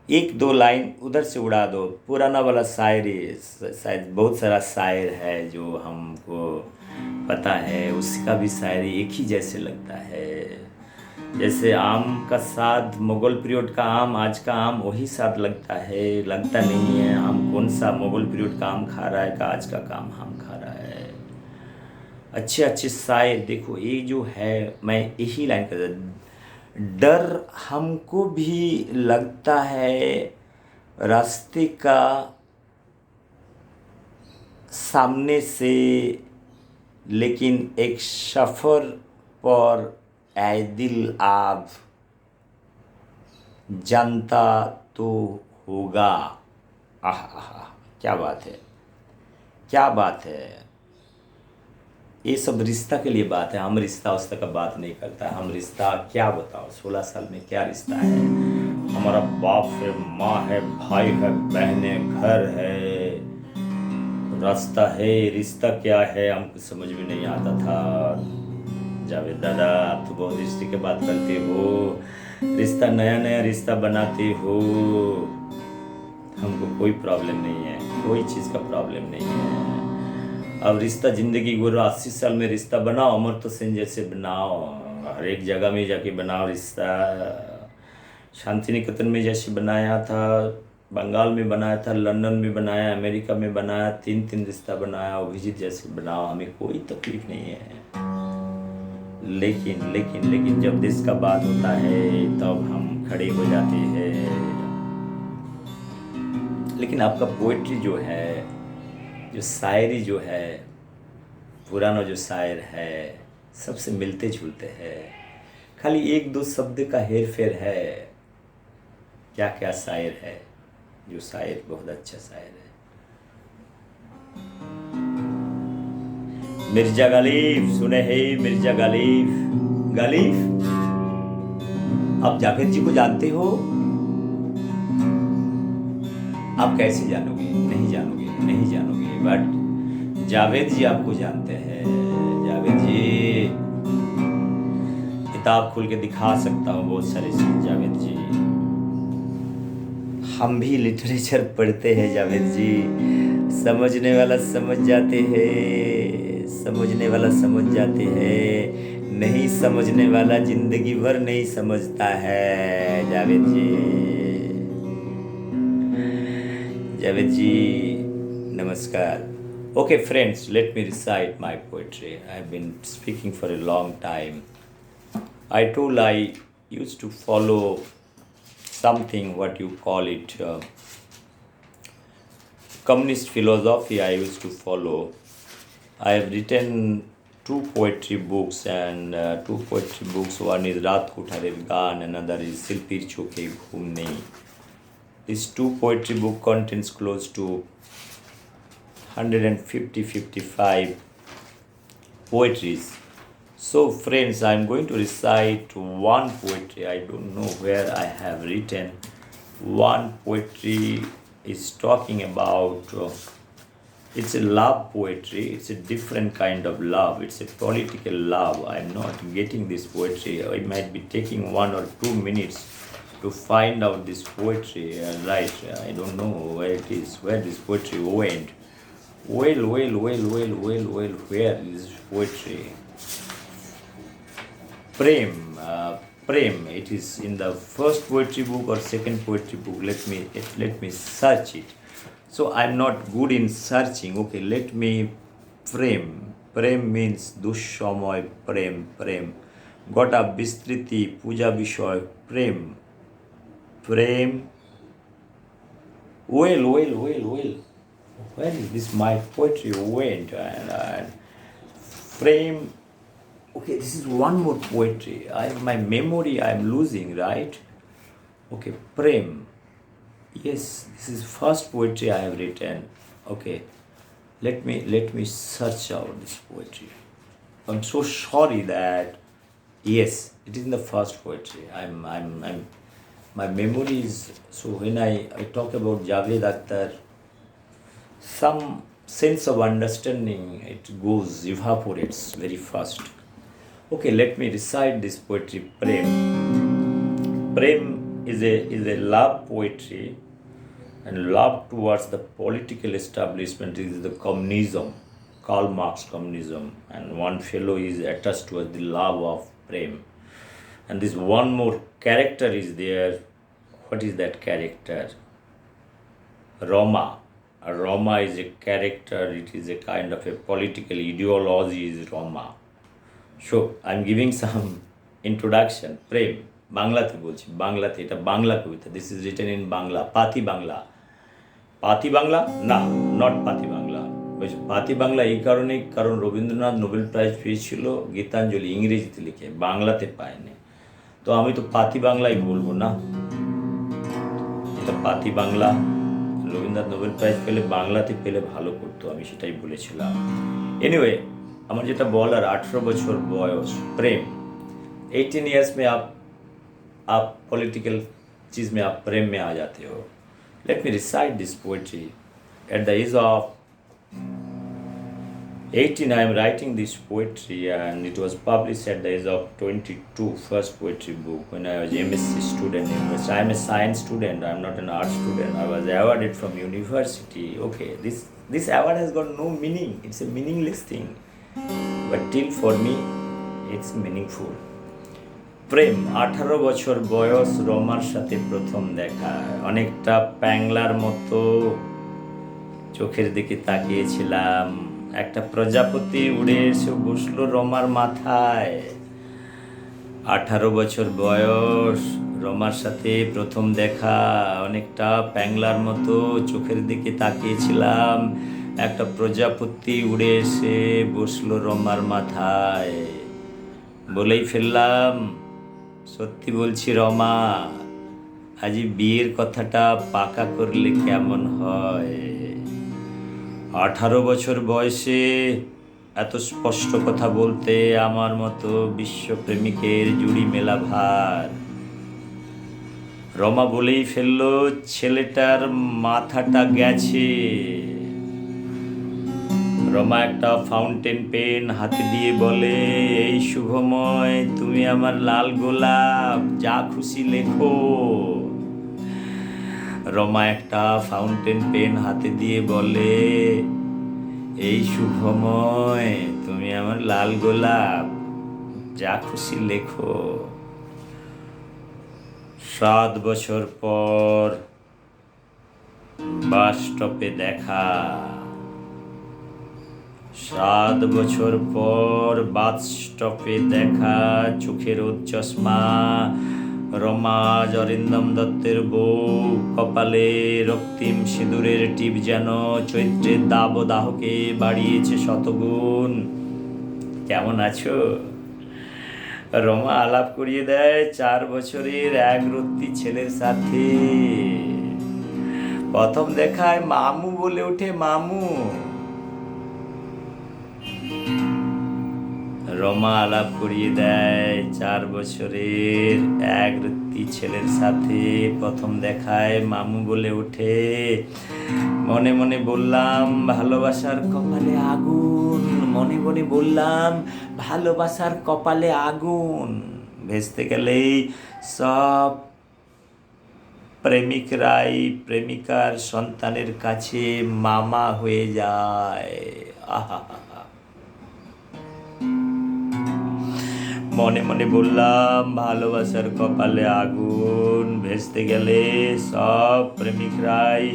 S1: 1-2 लाइन उधर से उड़ा दो, पुराना वाला शायरी। शायद बहुत सारा शायर है जो हमको पता है, उसका भी शायरी एक ही जैसे लगता है। जैसे आम का स्वाद, मुगल पीरियड का आम, आज का आम वही स्वाद लगता है, लगता नहीं है। आम कौन सा मुगल पीरियड का आम खा रहा है का आज का काम आम खा रहा है। अच्छे शायर देखो, ये जो है, मैं यही लाइन कर, डर हमको भी लगता है रास्ते का सामने से, लेकिन एक सफ़र पर ऐ दिल आप जानता तो होगा। आह, क्या बात है, क्या बात है। ये सब रिश्ता के लिए बात है। हम रिश्ता उस्ता का बात नहीं करता। हम रिश्ता क्या बताओ, 16 साल में क्या रिश्ता है। हमारा बाप है, माँ है, भाई है, बहनें, घर है, रास्ता है। रिश्ता क्या है हमको समझ में नहीं आता था। जावेद दादा, आप तो बहुत रिश्ते की बात करते हो, रिश्ता नया रिश्ता बनाते हो। हमको कोई प्रॉब्लम नहीं है, कोई चीज़ का प्रॉब्लम नहीं है। अब रिश्ता जिंदगी गुरु 80 साल में रिश्ता बनाओ, अमृत सेन जैसे बनाओ, हर एक जगह में जाके बनाओ रिश्ता। शांति निकेतन में जैसे बनाया था, बंगाल में बनाया था, लंदन में बनाया, अमेरिका में बनाया, 3 रिश्ता बनाया, अभिजीत जैसे बनाओ, हमें कोई तकलीफ नहीं है। लेकिन लेकिन लेकिन जब देश का बात होता है तब हम खड़े हो जाते हैं। लेकिन आपका पोएट्री जो है, जो शायरी जो है, पुराना जो शायर है, सबसे मिलते जुलते हैं। खाली एक दो शब्द का हेर फेर है। क्या क्या शायर है, जो शायर बहुत अच्छा शायर है। मिर्जा गालिब सुने हैं, मिर्जा गालिब। गालिब, आप जावेद जी को जानते हो? आप कैसे जानोगे? नहीं जानोगे, नहीं जानोगे, बट जावेद जी आपको जानते हैं। जावेद जी, किताब खोल के दिखा सकता हूँ बहुत सारी चीज जावेद जी। हम भी लिटरेचर पढ़ते हैं जावेद जी। समझने वाला समझ जाते हैं, समझने वाला समझ जाते हैं, नहीं समझने वाला जिंदगी भर नहीं समझता है जावेद जी। जावेद जी नमस्कार। Okay friends, let me recite my poetry. I've been speaking for a long time. I told I used to follow something, what you call it, communist philosophy I used to follow. I have written two poetry books, and two poetry books. One is Raat Ko Uthare Gaan, another is Silpir Choke Ghumne. These two poetry book contains close to 150-55 poetries. So friends, I am going to recite one poetry. I don't know where I have written. One poetry is talking about, it's a love poetry. It's a different kind of love. It's a political love. I'm not getting this poetry. I might be taking 1 or 2 minutes to find out this poetry. Right, I don't know where it is, where this poetry went. Well, where is poetry? Prem. It is in the first poetry book or second poetry book. Let me search it. So I'm not good in searching. Okay, let me prem. Prem means dushomoy prem. Gota bistriti puja bishoy prem. Well. Where is this my poetry went? And frame. Okay, this is one more poetry. My memory I am losing, right? Okay, prem. Yes, this is first poetry I have written. Okay, let me search out this poetry. I'm so sorry that yes, it is in the first poetry. I'm my memory is so. When I talk about Javed Akhtar, some sense of understanding it goes evaporates very fast. Okay, let me recite this poetry. Prem is a love poetry, and love towards the political establishment is the communism, Karl Marx communism, and one fellow is attached to the love of Prem. And this one more character is there. What is that character? Roma. Roma is a character. It is a kind of a political ideology is Roma. So I'm giving some introduction. Prem. বাংলাতে বলছি, বাংলাতে, এটা বাংলা কবিতা। This is written in Bangla. পাতি বাংলা। পাতি বাংলা না, not পাতি বাংলা। পাতি বাংলা এই কারণেই, কারণ রবীন্দ্রনাথ নোবেল প্রাইজ পেয়েছিল গীতাঞ্জলি ইংরেজিতে লিখে, বাংলাতে পায়নি। তো আমি তো পাতি বাংলাই বলবো না, এটা পাতি বাংলা। রবীন্দ্রনাথ নোবেল প্রাইজ পেলে বাংলাতে পেলে ভালো করতো, আমি সেটাই বলেছিলাম। एनीवे, আমার যেটা বলার, 18 বছর বয়স, प्रेम। 18 ईयर्स में आप पॉलिटिकल चीज़ में आप प्रेम में आ जाते हो। Let me recite this poetry. At the age of 18 I am writing this poetry, and it was published at the age of 22, first poetry book, when I was MSc student. I am a science student, I am not an art student. I was awarded from university. Okay, this award has got no meaning, it's a meaningless thing, but till for me it's meaningful. প্রেম। 18 বছর বয়স, রমার সাথে প্রথম দেখা। অনেকটা প্যাংলার মতো চোখের দিকে তাকিয়েছিলাম। একটা প্রজাপতি উড়ে এসে বসলো রমার মাথায়। 18 বছর বয়স, রমার সাথে প্রথম দেখা। অনেকটা প্যাংলার মতো চোখের দিকে তাকিয়েছিলাম। একটা প্রজাপতি উড়ে এসে বসলো রমার মাথায়। বলেই ফেললাম, সত্যি বলছি রমা, আজ বিয়ের কথাটা পাকা করলে কেমন হয়? 18 বছর বয়সে এত স্পষ্ট কথা বলতে আমার মতো বিশ্বপ্রেমিকের জুড়ি মেলা ভার। রমা বলেই ফেলল, ছেলেটার মাথাটা গেছে। রমা একটা ফাউন্টেন পেন হাতে দিয়ে বলে, এই শুভময়, তুমি আমার লাল গোলাপ, যা খুশি লেখো। রমা একটা ফাউন্টেন পেন হাতে দিয়ে বলে, এই শুভময়, তুমি আমার লাল গোলাপ, যা খুশি লেখো। 7 বছর পর বাস স্টপে দেখা। 7 বছর পর বাস স্টপে দেখা। চোখের চশমা। রমা অরিন্দম দত্তের বউ। কপালে রক্তিম সিঁদুরের টিপ যেন চৈত্রের দাবদাহকে বাড়িয়েছে শতগুণ। কেমন আছো? রমা আলাপ করিয়ে দেয় 4 বছরের এক রত্তি ছেলের সাথে। প্রথম দেখায় মামু বলে ওঠে, মামু। রমা আলাপ করিয়ে দেয় 4 বছরের এক রত্তি ছেলের সাথে। প্রথম দেখায় মামু বলে ওঠে। মনে মনে বললাম, ভালোবাসার কপালে আগুন। মনে মনে বললাম, ভালোবাসার কপালে আগুন। ভেস্তে গেলেই সব প্রেমিকরাই প্রেমিকার সন্তানের কাছে মামা হয়ে যায়। আহা, মনে মনে বললাম, ভালোবাসার কপালে আগুন। ভেস্তে গেলে সব প্রেমিকরাই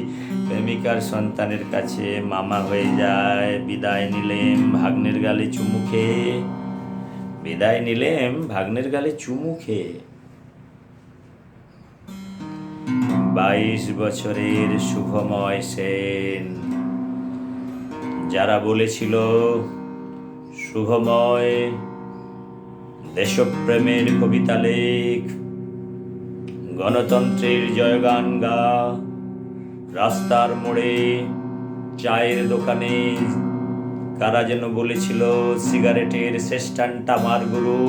S1: প্রেমিকার সন্তানের কাছে মামা হয়ে যায়। বিদায় নিলেম ভাগ্নের গালে চুমু খেয়ে। বিদায় নিলেম ভাগ্নের গালে চুমু খেয়ে। 22 বছরের শুভময় সেন। যারা বলেছিল, শুভময় দেশপ্রেমের কবিতা লেখ, গণতন্ত্রের জয়গান গা, রাস্তার মোড়ে, চায়ের দোকানে, কারা যেন বলেছিল, সিগারেটের শেষ টানটা মার গুরু।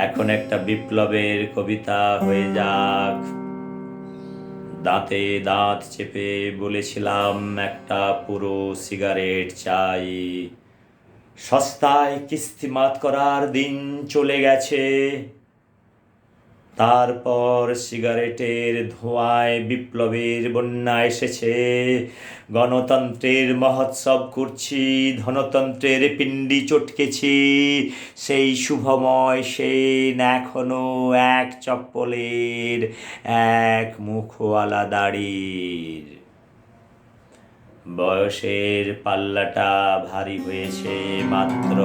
S1: এখন একটা বিপ্লবের কবিতা হয়ে যাক। দাঁতে দাঁত চেপে বলেছিলাম, একটা পুরো সিগারেট চাই। সস্তায় কিস্তিমাত করার দিন চলে গেছে। তারপর সিগারেটের ধোঁয়ায় বিপ্লবের বন্যা এসেছে। গণতন্ত্রের মহোৎসব করছি, ধনতন্ত্রের পিণ্ডি চটকেছি। সেই শুভময় সেন এখনো এক চপ্পলের, এক মুখওয়ালা দাড়ির। বয়সের পাল্লাটা ভারী হয়েছে মাত্র।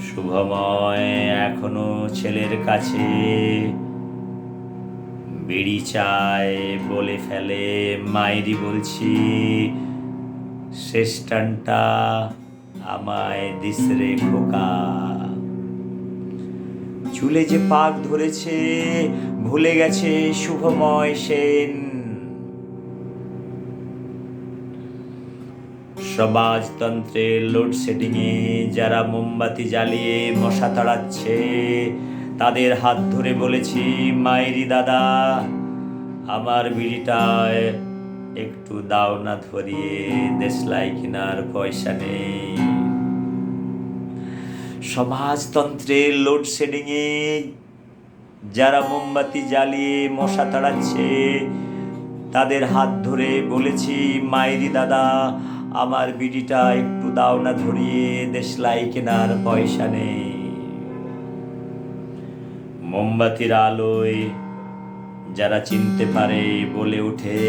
S1: শুভময় এখনো ছেলের কাছে বিড়ি চায়। বলে ফেলে, মাইরি বলছি, শেষ টানটা আমায় দিস রে খোকা। চুলে যে পাক ধরেছে ভুলে গেছে শুভময় সেন। সমাজতন্ত্রের লোডশেডিংয়ে যারা মোমবাতি জ্বালিয়ে মশা তাড়াচ্ছে, তাদের হাত ধরে বলেছি, মাইরি দাদা, আমার বিড়িটায় একটু দাও না ধরিয়ে, দেশলাই কেনার পয়সা নেই। সমাজতন্ত্রের লোডশেডিংয়ে যারা মোমবাতি জ্বালিয়ে মশা তাড়াচ্ছে, তাদের হাত ধরে বলেছি, মাইরি দাদা, আমার বিড়িটা একটু দাও না ধরিয়ে, দেশলাই কেনার পয়সা নেই। মোমবাতির আলোয় যারা চিনতে পারে বলে ওঠে,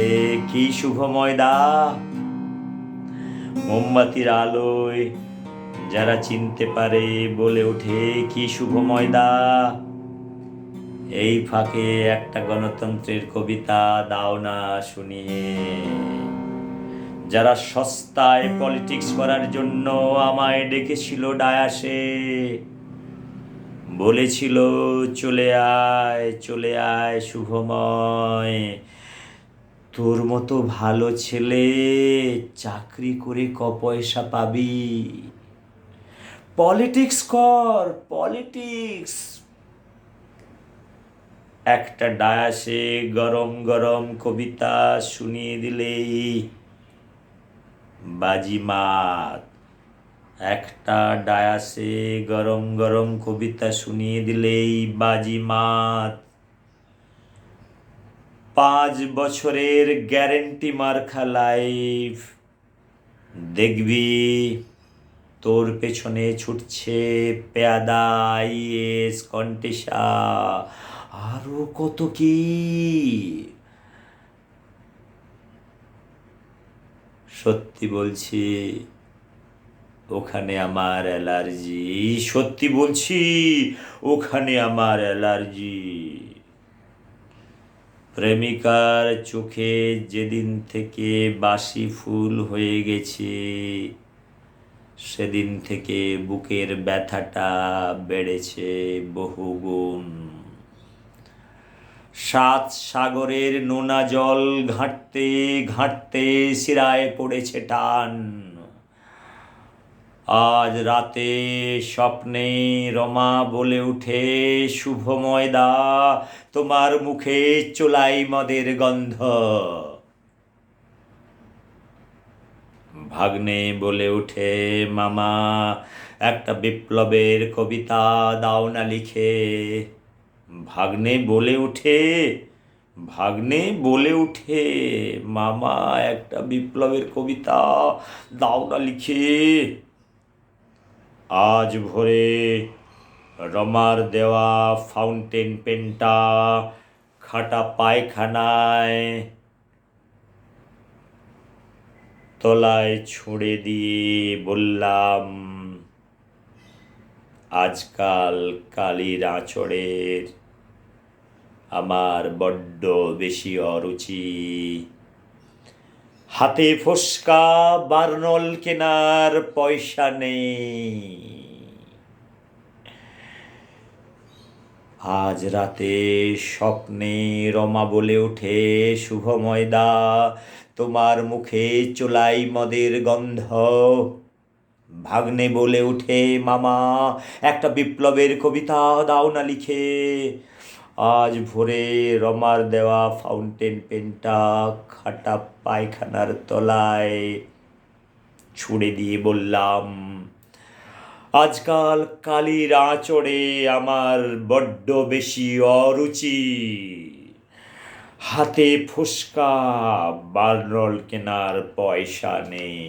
S1: কি শুভময় দা। মোমবাতির আলোয় যারা চিনতে পারে বলে ওঠে কি শুভময়দা, এই ফাঁকে একটা গণতন্ত্রের কবিতা দাও না শুনিয়ে। যারা সস্তায় পলিটিক্স করার জন্য আমায় ডেকেছিল ডায়াসে, বলেছিল চলে আয় শুভময়, তোর মতো ভালো ছেলে চাকরি করে পয়সা পাবি, পলিটিক্স কর পলিটিক্স। একটা ডায়াসে গরম গরম কবিতা শুনিয়ে দিলেই বাজিমাত। একটা ডায়াসে গরম গরম কবিতা শুনিয়ে দিলেই বাজিমাত। 5 বছরের গ্যারেন্টি মার্কা লাইফ, দেখবি তোর পেছনে ছুটছে পেয়াদা, আইএস, কন্টেসা, আরো কত কি। সত্যি বলছি ওখানে আমার অ্যালার্জি, সত্যি বলছি ওখানে আমার অ্যালার্জি। প্রেমিকার চোখে যেদিন থেকে বাসি ফুল হয়ে গেছে, সেদিন থেকে বুকের ব্যথাটা বেড়েছে বহুগুণ। 7 সাগরের নোনা জল ঘাঁটতে ঘাঁটতে শিরায় পড়েছে টান। আজ রাতে স্বপ্নে রমা বলে উঠে শুভময়দা, তোমার মুখে চোলাই মদের গন্ধ। ভাগ্নে বলে উঠে মামা একটা বিপ্লবের কবিতা দাও না লিখে। ভাগ্নে বলে উঠে মামা একটা বিপ্লবের কবিতা দাও না লিখে। আজ ভোরে রমার দেওয়া ফাউন্টেন পেনটা খাটা পায়খানায় তলায় ছুঁড়ে দিয়ে বললাম, আজকাল কালির আঁচড়ের আমার বড্ড বেশি অরুচি। হাতে ফোসকা বার্নল কেনার পয়সা নেই। আজ রাতে স্বপ্নে রমা বলে ওঠে শুভময়দা, তোমার মুখে চোলাই মদের গন্ধ। ভাগ্নে বলে উঠে মামা একটা বিপ্লবের কবিতা দাও না লিখে। আজ ভোরে রমার দেওয়া ফাউন্টেন পেনটা খাটা পায়খানার তলায় ছুঁড়ে দিয়ে বললাম, আজকাল কালির আঁচড়ে আমার বড্ড বেশি অরুচি। হাতে ফুসকা বার্নল কেনার পয়সা নেই।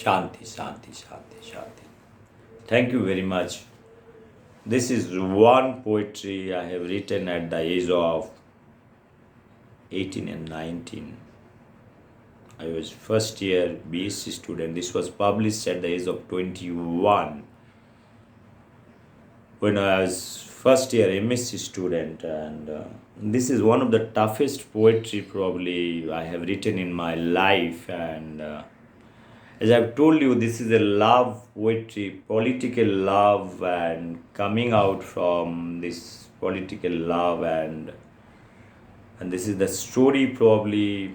S1: Shanti, Shanti, Shanti, Shanti. Thank you very much. This is one poetry I have written at the age of 18 and 19. I was first year BSc student. This was published at the age of 21. When I was first year MSc student, and this is one of the toughest poetry probably I have written in my life. And as I've told you, this is a love poetry, political love, and coming out from this political love, and this is the story probably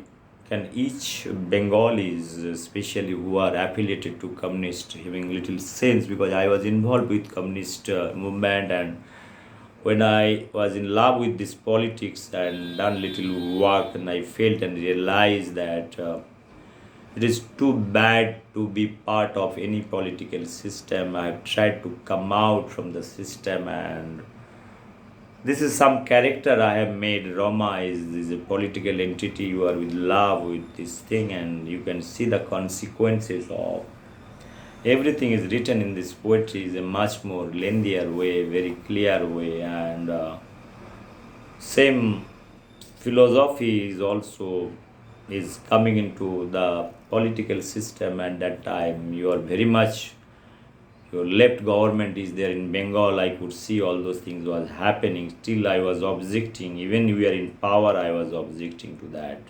S1: can each Bengalis, especially who are affiliated to communist, having little sense, because I was involved with communist movement, and when I was in love with this politics and done little work, and I felt and realized that it is too bad to be part of any political system. I have tried to come out from the system, and this is some character I have made. Roma is a political entity. You are with love with this thing, and you can see the consequences of everything is written in this poetry is a much more lengthier way, very clear way, and same philosophy is also is coming into the political system at that time. You are very much, your left government is there in Bengal. I could see all those things was happening. Still, I was objecting. Even we are in power, I was objecting to that.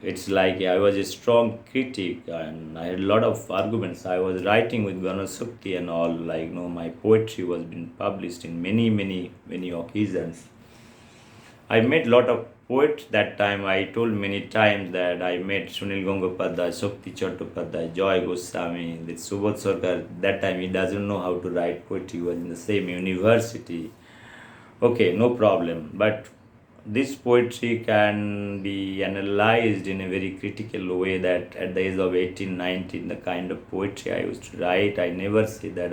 S1: It's like I was a strong critic and I had a lot of arguments. I was writing with Ganasukti and all, like, my poetry was being published in many, many, many occasions. I met a lot of poets that time. I told many times that I met Sunil Gangopadhyay, Shakti Chattopadhyay, Joy Goswami, this Subodh Sarkar. That time he doesn't know how to write poetry. He was in the same university. Okay, no problem. But this poetry can be analyzed in a very critical way, that at the age of 18, 19, the kind of poetry I used to write, I never say that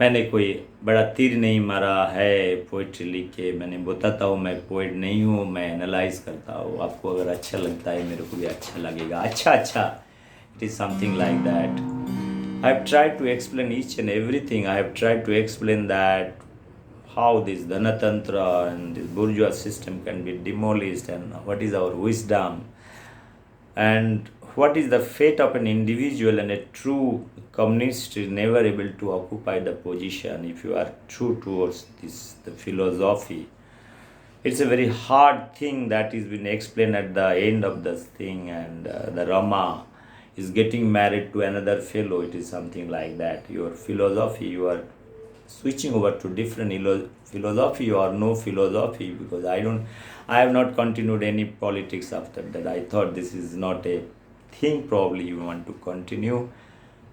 S1: मैंने कोई बड़ा तीर नहीं मारा है poetry लिख के. मैंने बताता हूँ मैं पोइट नहीं हूँ, मैं एनालाइज करता हूँ. आपको अगर अच्छा लगता है, मेरे को भी अच्छा लगेगा. अच्छा, it is something like that. I have tried to explain each and everything. I have tried to explain that how this Dhanatantra and this bourgeois system can be demolished, and what is our wisdom, and what is the fate of an individual. And a true communist is never able to occupy the position if you are true towards the philosophy. It's a very hard thing that is been explained at the end of this thing, and the Rama is getting married to another fellow. It is something like that. Your philosophy, you are switching over to different philosophy or no philosophy, because I have not continued any politics after that. I thought this is not a thing probably you want to continue,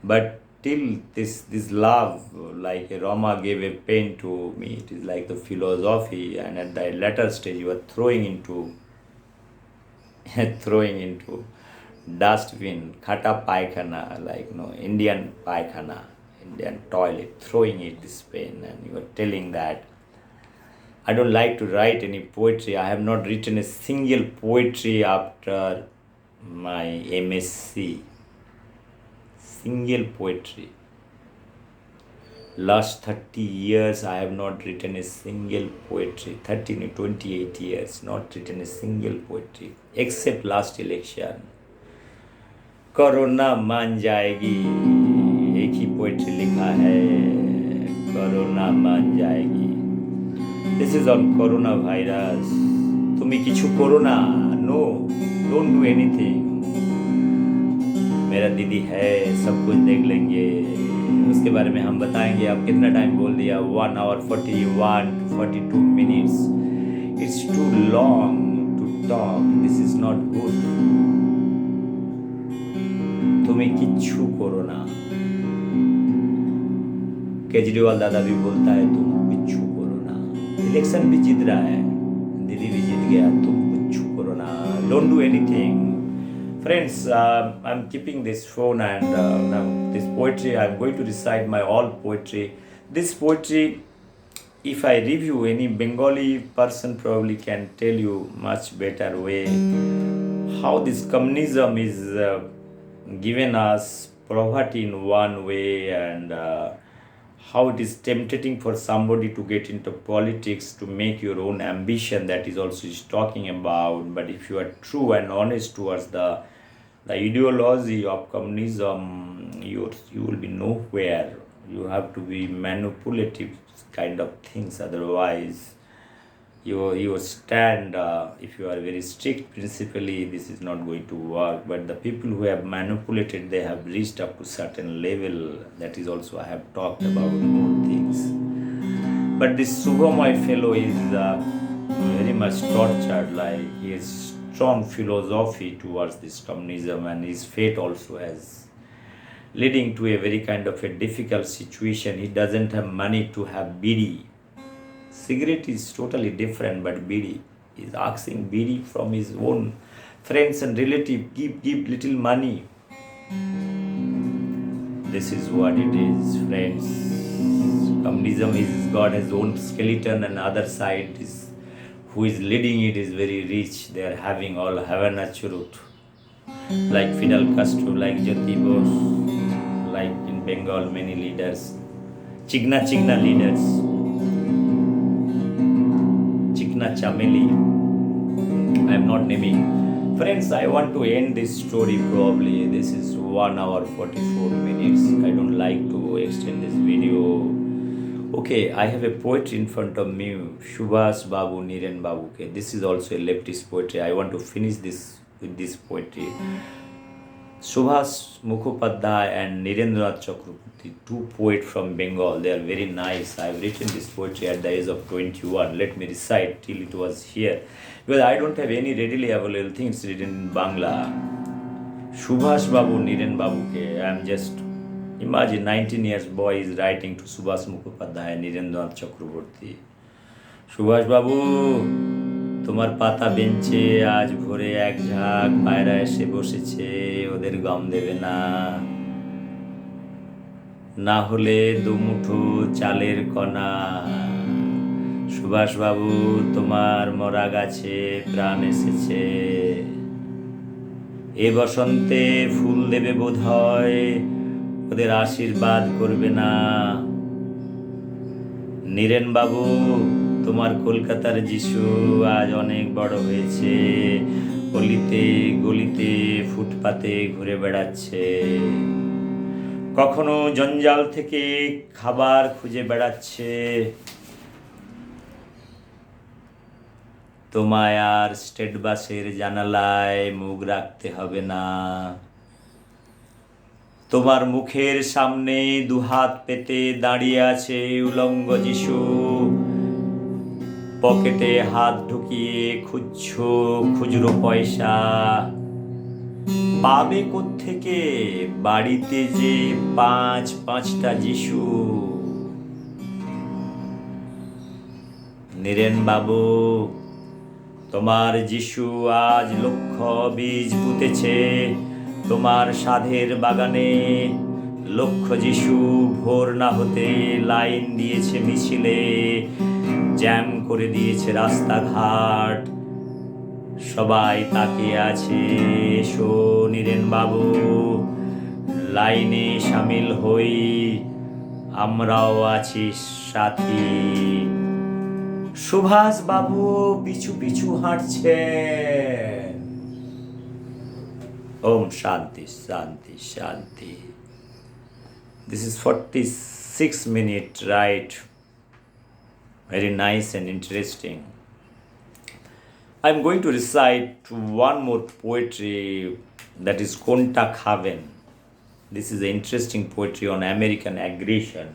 S1: but till this love, like a Rama gave a pain to me, it is like the philosophy, and at the latter stage you are throwing into dustbin, khata paikhana, like Indian paikhana, Indian toilet, throwing it this pain, and you are telling that I don't like to write any poetry. I have not written a single poetry after my MSc. Single poetry. Last 30 years I have not written a single poetry. 28 years, not written a single poetry, except last election. Corona मान जाएगी, एक ही poetry लिखा है, corona मान जाएगी. This is on coronavirus. तुम्हें किछु करो ना, no, don't do anything. मेरा दीदी है, सब कुछ देख लेंगे, उसके बारे में हम बताएंगे. आप कितना टाइम बोल दिया? 1 hour 41 to 42 minutes. It's too long to talk. This is not good. तुम्हें किच्छु करो ना. केजरीवाल दादा भी बोलता है तुम किच्छु करो ना. इलेक्शन भी जीत रहा है, दीदी भी जीत गया, तुम किच्छु करो ना. Don't do anything. Friends, I'm keeping this phone, and now this poetry, I'm going to recite my all poetry. This poetry, if I review, any Bengali person probably can tell you much better way how this communism is given us poverty in one way, and how it is tempting for somebody to get into politics to make your own ambition. That is also is talking about. But if you are true and honest towards the ideology of communism, you will be nowhere. You have to be manipulative kind of things, otherwise you stand, if you are very strict principally, this is not going to work. But the people who have manipulated, they have reached up to certain level. That is also I have talked about more things. But this Subhamay fellow is very much tortured, like he has strong philosophy towards this communism, and his fate also has leading to a very kind of a difficult situation. He doesn't have money to have bidi. Cigarette is totally different, but bidi is asking bidi from his own friends and relatives. Give little money. This is what it is, friends. Communism is God has own skeleton, and other side is who is leading it is very rich. They are having all Havana churut, like Fidel Castro, like Jyoti Bose, like in Bengal many leaders, Chigna leaders. Chikna Chameli. I am not not naming. Friends, I want to end this story probably. This is 1 hour 44 minutes. I don't like to extend this video. Okay, I have a poetry in front of me, Subhash Babu, Niren Babu. Okay, this is also a leftist poetry. I want to finish this with this poetry. Subhash Mukhopadhyay and Nirendranath Chakraborty, two poets from Bengal. They are very nice. I have written this poetry at the age of 21. Let me recite till it was here. Because I don't have any readily available things written in Bangla. Subhash Babu, Niren Babuke. I am just, imagine 19 years boy is writing to Subhash Mukhopadhyay and Nirendranath Chakraborty. Subhash Babu, তোমার পাতা বেঞ্চে আজ ভোরে এক ঝাঁক পায়রা এসে বসেছে, ওদের গম দেবে না, না হলে দুমুঠো চালের কণা। সুভাষ বাবু, তোমার মরা গাছে প্রাণ এসেছে, এ বসন্তে ফুল দেবে বোধহয়, ওদের আশীর্বাদ করবে না। নীরেন বাবু, তোমার কলকাতার যিশু আজ অনেক বড় হয়েছে, অলিতে গলিতে ফুটপাতে ঘুরে বেড়াচ্ছে, কখনো জঞ্জাল থেকে খাবার খুঁজে বেড়াচ্ছে। তোমায় আর স্টেট বাসের জানালায় মুখ রাখতে হবে না, তোমার মুখের সামনে দুহাত পেতে দাঁড়িয়ে আছে উলঙ্গ যিশু, পকেটে হাত ঢুকিয়ে খুঁজছো খুচরো পয়সা, পাবে কোত্থেকে বাড়িতে যে পাঁচটা যিশু। নীরেন বাবু, তোমার যিশু আজ লক্ষ বীজ পুঁতেছে, তোমার সাধের বাগানে লক্ষ যিশু ভোর না হতে লাইন দিয়েছে মিছিলে, জ্যাম করে দিয়েছে রাস্তাঘাট, সবাই তাকিয়ে আছে। এসো নীরেন বাবু, লাইনে সামিল হই, আমরাও আছি সাথী। সুভাষ বাবু পিছু পিছু হাঁটছেন। ওম শান্তি শান্তি শান্তি। This is 46 minutes, right? Very nice and interesting. I'm going to recite one more poetry, that is Kontak Haven. This is an interesting poetry on American aggression.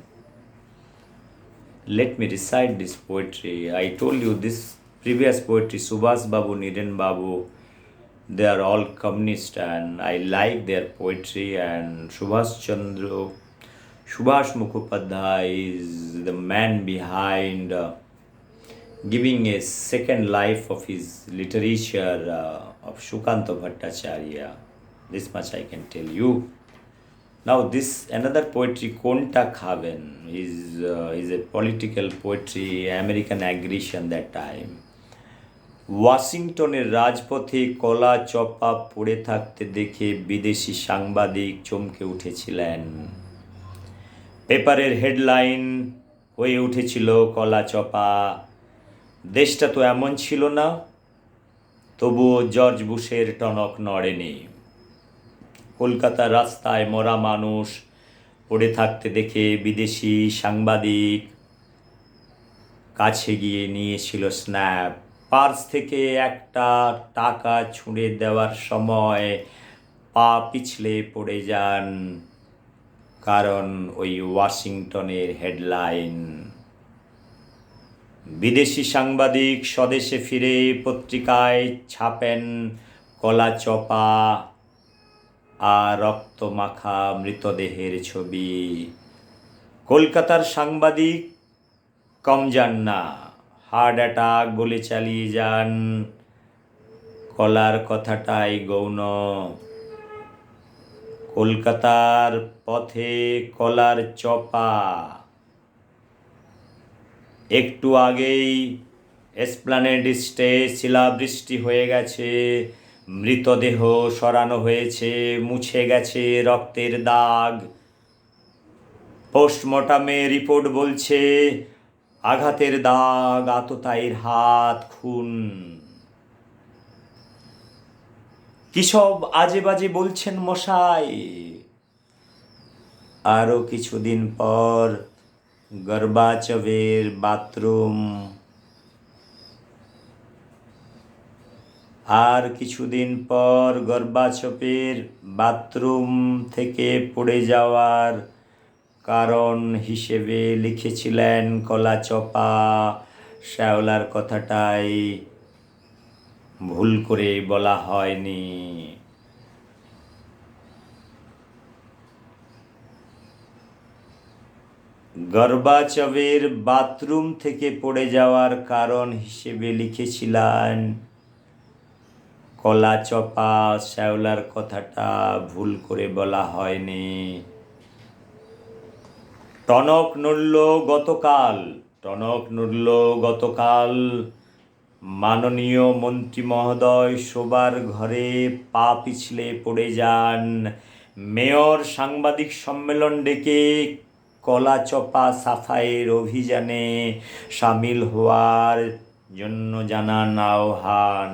S1: Let me recite this poetry. I told you this previous poetry, Subhash Babu, Niren Babu, they are all communist and I like their poetry, and Subhash Mukhopadhyay is the man behind giving a second life of his literature of Shukanta Bhattacharya. This much I can tell you. Now this another poetry, Kontak Haven, is a political poetry, American aggression that time. ওয়াশিংটনের রাজপথে কলা চপা পড়ে থাকতে দেখে বিদেশি সাংবাদিক চমকে উঠেছিলেন। পেপারের হেডলাইন হয়ে উঠেছিল কলা চপা, দেশটা তো এমন ছিল না, তবুও জর্জ বুশের টনক নড়েনি। কলকাতার রাস্তায় মরা মানুষ পড়ে থাকতে দেখে বিদেশি সাংবাদিক কাছে গিয়ে নিয়েছিল স্ন্যাপ, পার্স থেকে একটা টাকা ছুঁড়ে দেওয়ার সময় পা পিছলে পড়ে যান, কারণ ওই ওয়াশিংটনের হেডলাইন। বিদেশি সাংবাদিক স্বদেশে ফিরে পত্রিকায় ছাপেন কলা চপা আর রক্তমাখা মৃতদেহের ছবি। কলকাতার সাংবাদিক কম যান না, হার্ট অ্যাটাক বলে চালিয়ে যান, কলার কথাটাই গৌণ। কলকাতার পথে কলার চপা। একটু আগেই এসপ্ল্যানেড স্টেজ শিলাবৃষ্টি হয়ে গেছে, মৃতদেহ সরানো হয়েছে, মুছে গেছে রক্তের দাগ। পোস্টমর্টমে রিপোর্ট বলছে আঘাতের দাগ, আততায়ীর হাত, খুন। কি সব আজে বাজে বলছেন মশাই? আরও কিছুদিন পর গর্বাচবের বাথরুম, আর কিছুদিন পর গর্বাচপের বাথরুম থেকে পড়ে যাওয়ার কারণ হিসেবে লিখেছিলেন কলাচপা। শ্যাওলার কথাটাই ভুল করে বলা হয়নি। গর্বাচবের বাথরুম থেকে পড়ে যাওয়ার কারণ হিসেবে লিখেছিলেন কলাচপা। শ্যাওলার কথাটা ভুল করে বলা হয়নি। টনক নড়ল গতকাল মাননীয় মন্ত্রী মহোদয় শোবার ঘরে পা পিছলে পড়ে যান। মেয়র সাংবাদিক সম্মেলন ডেকে কলাচপা সাফাইয়ের অভিযানে সামিল হওয়ার জন্য জানান আহ্বান।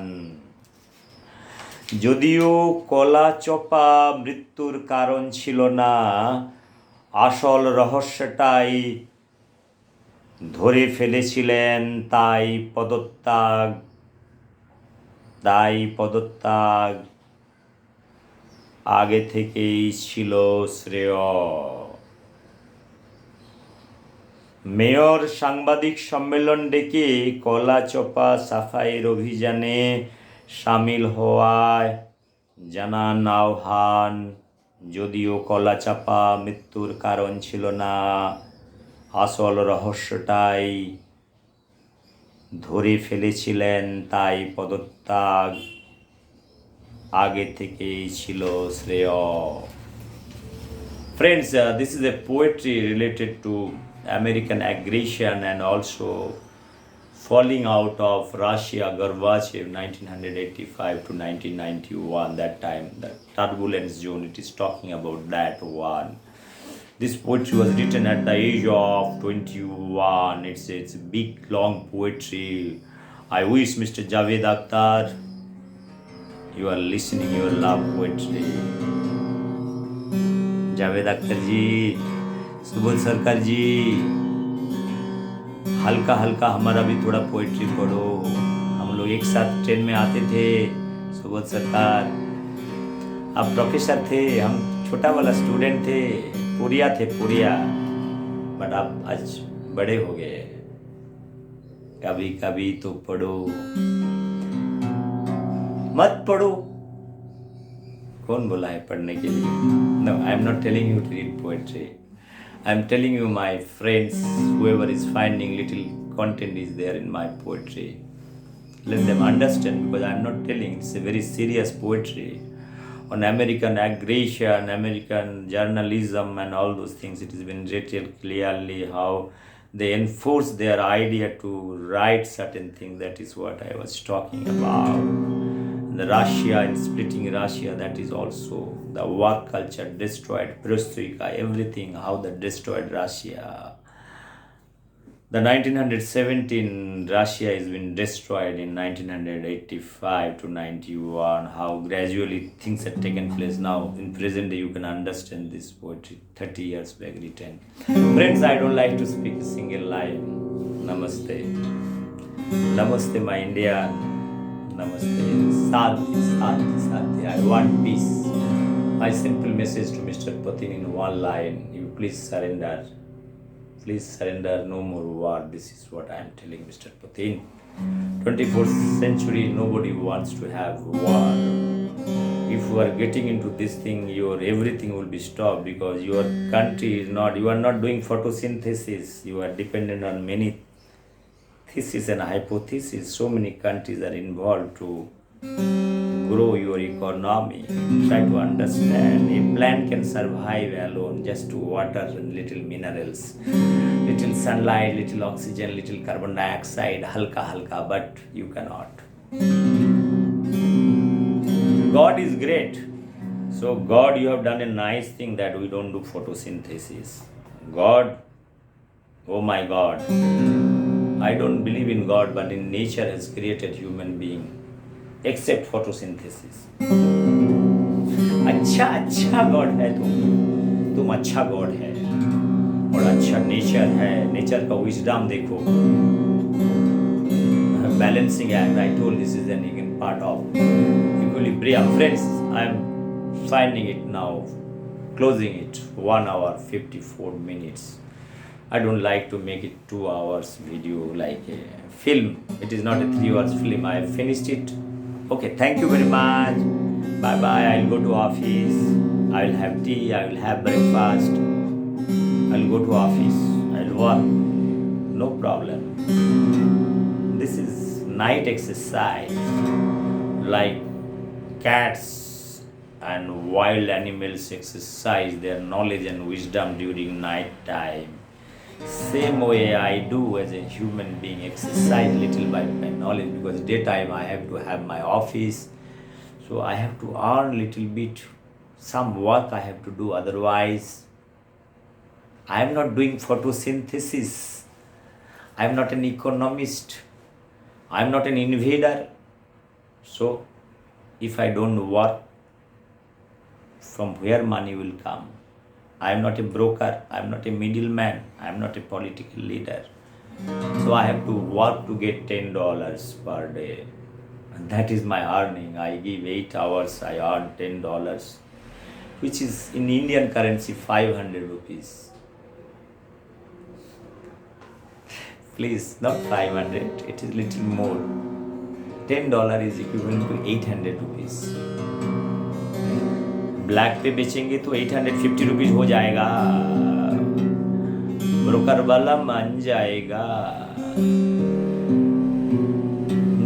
S1: যদিও কলাচপা মৃত্যুর কারণ ছিল না, আসল রহস্যটাই ধরে ফেলেছিলেন, তাই পদত্যাগ আগে থেকেই ছিল শ্রেয়। মেয়র সাংবাদিক সম্মেলন ডেকে কলাচপা সাফাইয়ের অভিযানে সামিল হওয়ায় জানান আহ্বান। যদিও কলাচপা মৃত্যুর কারণ ছিল না, আসল রহস্যটাই ধরে ফেলেছিলেন, তাই পদত্যাগ আগে থেকেই ছিল শ্রেয়। Friends, this is a poetry related to American aggression and also falling out of Russia, Gorbachev, 1985 to 1991, that time, the turbulence zone, it is talking about that one. This poetry was written at the age of 21. It's a big, long poetry. I wish Mr. Javed Akhtar, you are listening your love poetry. Javed Akhtar जी, सुबोध सरकार जी, हल्का हल्का हमारा भी थोड़ा poetry पढ़ो। हम लोग एक साथ ट्रेन में आते थे। सुबोध सरकार, आप प्रोफेसर थे, हम छोटा वाला स्टूडेंट थे, पुरिया, बट आप आज बड़े हो गए। कभी कभी तो पढ़ो, मत पढ़ो। कौन बोला है पढ़ने के लिए? No, I am not telling you to read poetry. I am telling you, my friends, whoever is finding little content is there in my poetry, let them understand, because I am not telling, it's a very serious poetry on American aggression, American journalism and all those things. It has been written clearly how they enforce their idea to write certain things. That is what I was talking about. The Russia and splitting Russia, that is also the work culture destroyed, perestroika, everything, how they destroyed Russia. The 1917 Russia has been destroyed in 1985 to 91. How gradually things have taken place now. In present day, you can understand this poetry 30 years back written. Friends, I don't like to speak a single line. Namaste. Namaste, my India. Namaste. Santi, Santi, Santi. I want peace. My simple message to Mr. Putin in one line. You please surrender. Please surrender. No more war. This is what I am telling Mr. Putin. 24th century, nobody wants to have war. If you are getting into this thing, your everything will be stopped, because your country is not, you are not doing photosynthesis. You are dependent on many thesis and hypothesis. So many countries are involved to grow your economy. Try to understand. A plant can survive alone, just water and little minerals, little sunlight, little oxygen, little carbon dioxide, halka, but you cannot. God is great. So God, you have done a nice thing that we don't do photosynthesis. God, oh my God, I don't believe in God, but in nature has created human being. except photosynthesis. अच्छा God है तुम अच्छा God है और अच्छा nature है. Nature का wisdom देखो. Balancing act. I told this is an part of equilibrium. Friends, I am finding it now, closing it 1 hour 54 minutes. I don't like to make it 2 hours video like a film. It is not a 3 hours film. I have finished it. Okay, thank you very much. Bye bye. I'll go to office. I will have tea. I will have breakfast. I'll go to office. I'll work. No problem. This is night exercise, like cats and wild animals exercise their knowledge and wisdom during night time. Same way I do as a human being, exercise little by my knowledge, because daytime I have to have my office, so I have to earn little bit, some work I have to do, otherwise I am not doing photosynthesis. I am not an economist. I am not an invader. So if I don't work, from where money will come? I am not a broker. I am not a middleman. I am not a political leader. So I have to work to get $10 per day. And that is my earning. I give 8 hours, I earn $10, which is in Indian currency 500 rupees. Please, not 500, it is little more. $10 is equivalent to 800 rupees. Black पे बेचेंगे तो 850 rupees हो जाएगा. Broker वाला मान जाएगा.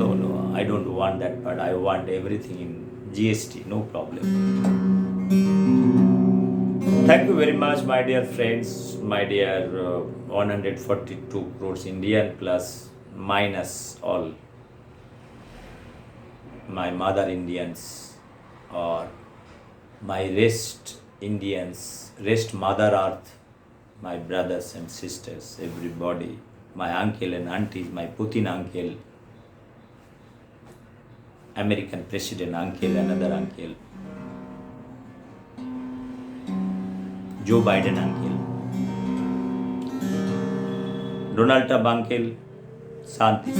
S1: No, I don't want that part. I want everything in GST, no problem. Thank you very much, my dear friends, my dear 142 crores Indian plus minus all my mother Indians or my rest Indians, rest Mother Earth, my brothers and sisters, everybody, my uncle and aunties, my Putin uncle, American president uncle, another uncle, Joe Biden uncle, Donald Trump uncle, Santi.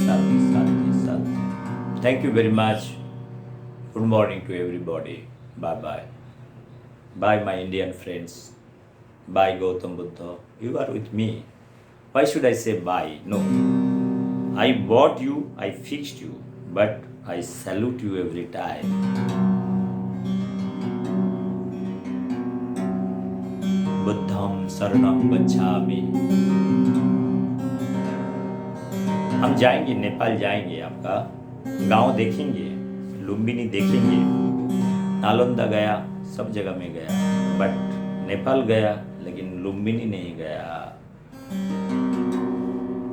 S1: Thank you very much. Good morning to everybody. Bye. Bye, my Indian friends. Bye, Gautam Buddha. You are with me. Why should I say bye? No. I bought you, I fixed you, but I salute you every time. बुद्धम शरणम गच्छामि. हम जाएंगे, नेपाल जाएंगे, आपका गांव देखेंगे, लुम्बिनी देखेंगे, नालंदा गया, सब जगह में गया, बट नेपाल गया लेकिन लुम्बिनी नहीं गया.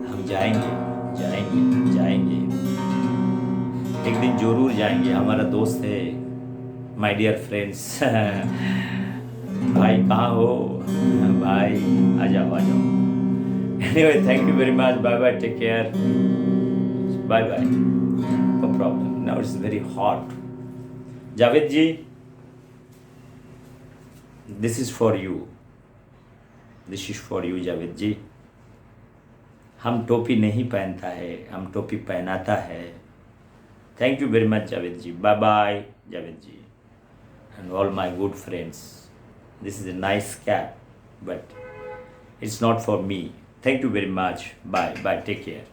S1: हम जाएंगे. एक दिन जरूर जाएंगे. हमारा दोस्त है, माय डियर फ्रेंड्स. भाई कहाँ हो भाई? आ जाओ. Anyway, thank you very much. Bye. Take care. Bye. No problem. Now it's very hot. Javed ji, this is for you. Javed ji. हम टोपी नहीं पहनता है, हम टोपी पहनाता है. Thank you very much, Javed ji. Bye, Javed ji. And all my good friends. This is a nice cap, but it's not for me. Thank you very much. Bye. Take care.